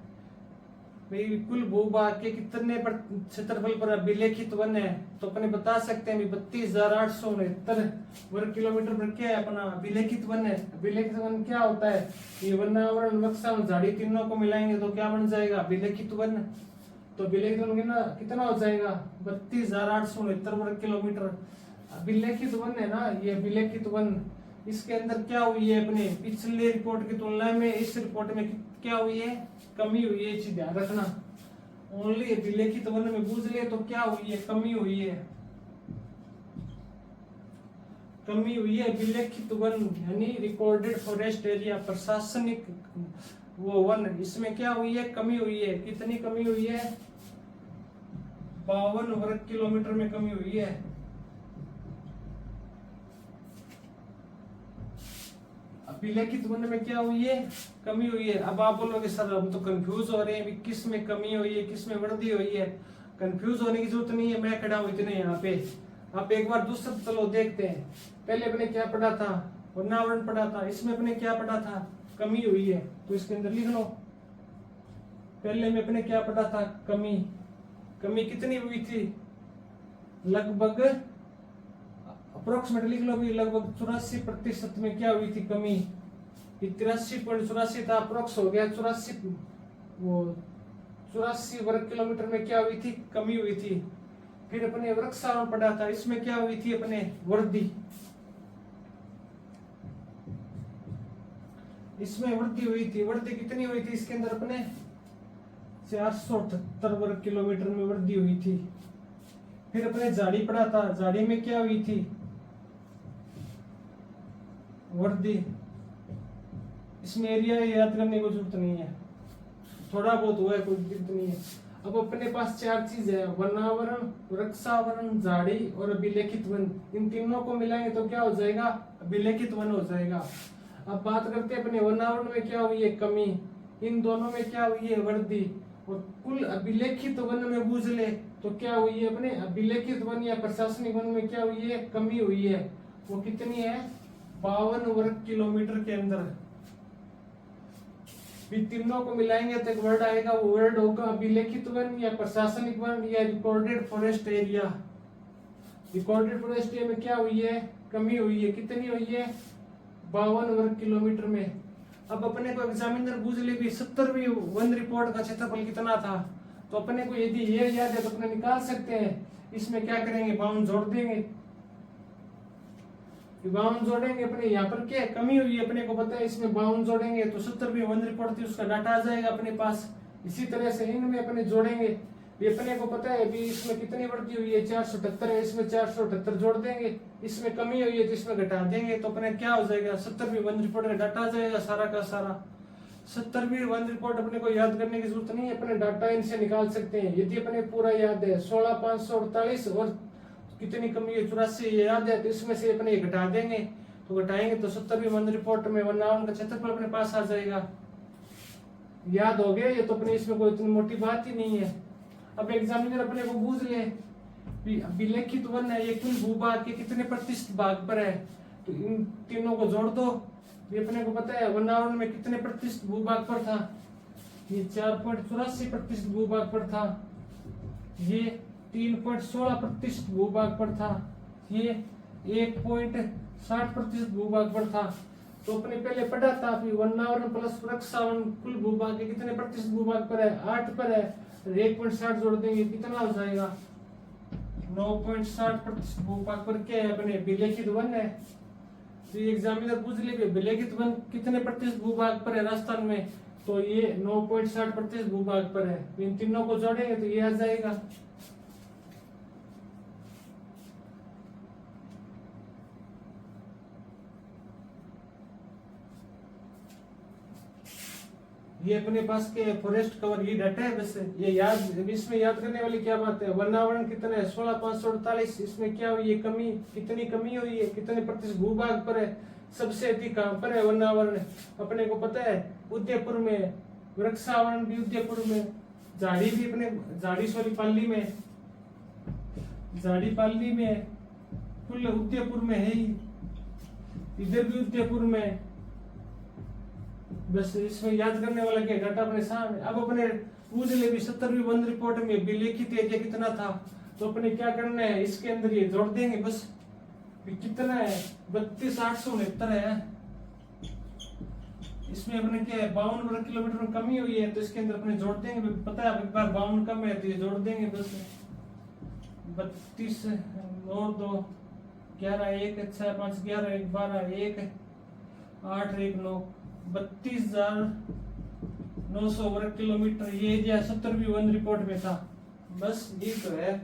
Speaker 1: भाई कुल भूभाग के कितने क्षेत्रफल पर अभिलेखित वन है, तो अपने बता सकते हैं 32,869 वर्ग किलोमीटर पर क्या है अपना अभिलेखित वन है। अभिलेखित वन क्या होता है, ये वनावरण वृक्षावरण झाड़ी तीनों को मिलाएंगे तो क्या बन जाएगा अभिलेखित वन। तो अभिलेखित वन कितना हो जाएगा 32,869 वर्ग किलोमीटर। अभिलेखित वन है ना ये अभिलेखित वन, इसके अंदर क्या हुई है अपने पिछले रिपोर्ट की तुलना में इस रिपोर्ट में क्या हुई है, कमी हुई है, चीज ध्यान रखना। ओनली अभिलेखित वन में बूझ ले तो क्या हुई है, कमी हुई है, कमी हुई है। अभिलेखित वन यानी रिकॉर्डेड फॉरेस्ट एरिया प्रशासनिक वो वन, इसमें क्या हुई है, कमी हुई है। कितनी कमी हुई है, 52 वर्ग किलोमीटर में कमी हुई है। अभिलेखित वन में क्या हुई है, कमी हुई है। अब आप बोलोगे सर हम तो कंफ्यूज हो रहे हैं, किस में कमी हुई है किस में वृद्धि हुई है। कंफ्यूज होने की जरूरत नहीं है, मैं खड़ा हूं इतने यहाँ पे। आप एक बार दूसरा चलो देखते हैं। पहले अपने क्या पढ़ा था, वनावरण पढ़ा था, इसमें अपने क्या पढ़ा था, कमी हुई है, तो इसके अंदर लिख लो। पहले में अपने क्या पढ़ा था, कमी। कमी कितनी हुई थी, लगभग अप्रोक्सीमेट लिख लो भी, लगभग 84% में क्या हुई थी कमी। 83.84 था, अप्रोक्स हो गया 84 वर्ग किलोमीटर में क्या हुई थी, कमी हुई थी। फिर अपने वृक्षारोपण पढ़ा था, इसमें क्या हुई थी अपने वृद्धि, इसमें वृद्धि हुई थी। वृद्धि कितनी हुई थी इसके अंदर अपने 478 वर्ग किलोमीटर में वृद्धि हुई थी। फिर अपने झाड़ी पढ़ा था, झाड़ी में क्या हुई थी, वृद्धि। इसमें एरिया याद करने की जरूरत नहीं है, थोड़ा बहुत हुआ है, कोई दिक्कत नहीं है। अब अपने पास 4 चीज है, वनावरण, वृक्षावरण, झाड़ी और अभिलेखित वन। इन तीनों को मिलाएंगे तो क्या हो जाएगा, अभिलेखित वन हो जाएगा। अब बात करते हैं अपने वनावरण में क्या हुई है, कमी। इन दोनों में क्या हुई है, वृद्धि। और कुल अभिलेखित वन में बूझ ले तो क्या हुई है, अपने अभिलेखित वन या प्रशासनिक वन में क्या हुई है, कमी हुई है। वो कितनी है, 52 वर्ग किलोमीटर के अंदर। तीनों को मिलाएंगे तो एक वर्ड आएगा, वो वर्ड होगा अभिलेखित वन या प्रशासनिक वन या recorded forest area. Recorded forest area में क्या हुई है, कमी हुई है। कितनी हुई है, 52 वर्ग किलोमीटर में। अब अपने को एग्जामिनर पूछ ले भी 70वीं वन रिपोर्ट का क्षेत्रफल कितना था, तो अपने को यदि ये याद है तो अपने निकाल सकते हैं। इसमें क्या करेंगे, 52 जोड़ देंगे। 52 जोड़ेंगे, अपने यहाँ पर क्या कमी हुई है अपने को पता है, इसमें 52 जोड़ेंगे तो 70वीं वन रिपोर्ट थी उसका डाटा आ जाएगा अपने पास। इसी तरह से इनमें अपने जोड़ेंगे, ये अपने को पता है अभी इसमें कितनी वृद्धि हुई है, 478 है, इसमें 478 जोड़ देंगे। इसमें कमी हुई है तो इसमें घटा देंगे, तो अपने क्या हो जाएगा, 70वीं वन रिपोर्ट का डाटा आ जाएगा सारा का सारा। 70वीं वन रिपोर्ट अपने को याद करने की जरूरत नहीं है, अपने डाटा इनसे निकाल सकते हैं। यदि अपने पूरा याद है 16,548 और कितनी कमी है 84 ये याद है, तो इसमें से अपने घटा देंगे, तो घटाएंगे तो 70वीं वन रिपोर्ट में वनावरण का क्षेत्रफल अपने पास आ जाएगा। याद हो गया ये, तो अपने इसमें कोई इतनी मोटी बात ही नहीं है। अब एग्जामिनर अपने को पूछ ले अभिलेखित वन है ये कुल भूभाग के कितने प्रतिशत भाग पर है, तो इन तीनों को जोड़ दो। ये अपने को पता है वनावरण में कितने प्रतिशत भूभाग पर था, ये 4.84% भूभाग पर था, ये 3.16% भूभाग पर था, ये 1.60% भूभाग पर था। तो अपने पहले पढ़ा था वनावरण प्लस वृक्षावरण कुल भूभाग के कितने प्रतिशत भूभाग पर है, 8 पर है। 1.60 जोड़ देंगे कितना हो जाएगा, 9.60% भूभाग पर क्या है अपने अभिलेखित वन है। तो एग्जामिनर पूछ ले अभिलेखित वन कितने प्रतिशत भूभाग पर है राजस्थान में, तो ये 9.60% भूभाग पर है। इन तीनों को जोड़ेंगे तो ये आ जाएगा। ये अपने पास के फॉरेस्ट कवर ये डाटा है, बस ये याद, इसमें याद करने वाली क्या बात है, वनावरण कितना है 16,548, इसमें क्या हुई है कमी, कितनी कमी हुई है, कितने प्रतिशत भूभाग पर है, सबसे अधिक कहां पर है वनावरण। अपने को पता है उदयपुर में, वृक्षावरण भी उदयपुर में, झाड़ी भी अपने झाड़ी सॉरी पाली में, झाड़ी पाली में, कुल उदयपुर में है ही, इधर भी उदयपुर में, बस इसमें याद करने वाला क्या, घाटा अपने सामने। अब अपने पूछ ले भी 70वीं वन रिपोर्ट में विलेखित एरिया कितना था, तो अपने क्या करना है, इसके अंदर ये जोड़ देंगे बस। कितना है, 32,869 है। इसमें अपने क्या है, 52 वर्ग किलोमीटर में कमी हुई है, तो इसके अंदर अपने जोड़ देंगे। पता है एक बार 52 कम है तो ये जोड़ देंगे बस। 32 9 2 11 1 6 5 11 1 12 1 8 1 9 32,900 वर्ग किलोमीटर ये एरिया 70वीं वन रिपोर्ट में था। बस ये तो है।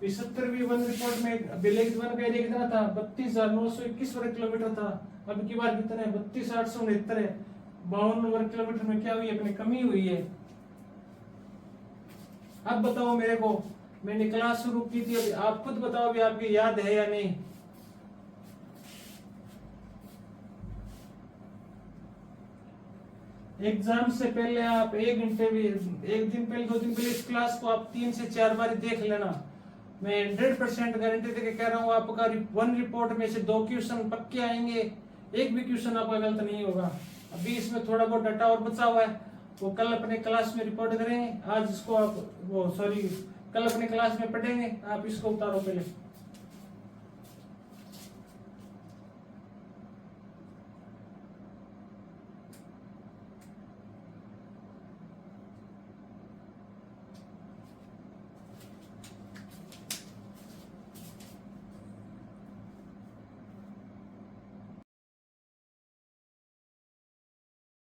Speaker 1: 70वीं वन रिपोर्ट में विलेखित वन का एरिया कितना था, 32,921 वर्ग किलोमीटर था। अब की बार कितना है, 32,869 है। 52 वर्ग किलोमीटर में क्या हुई है, अपनी कमी हुई है। अब बताओ मेरे को, मैंने क्लास शुरू की थी, अभी आप खुद बताओ अभी आपकी याद है या नहीं। एग्जाम से पहले आप एक दिन पहले 2 दिन पहले इस क्लास को आप 3 से 4 बार देख लेना। मैं 100% गारंटी देके कह रहा हूँ, आपका वन रिपोर्ट में से 2 क्वेश्चन पक्के आएंगे, एक भी क्वेश्चन आपका गलत नहीं होगा। अभी इसमें थोड़ा बहुत डाटा और बचा हुआ है, वो कल अपने क्लास में रिपोर्ट करेंगे। आज इसको आप कल अपने क्लास में पढ़ेंगे। आप इसको उतारो पहले।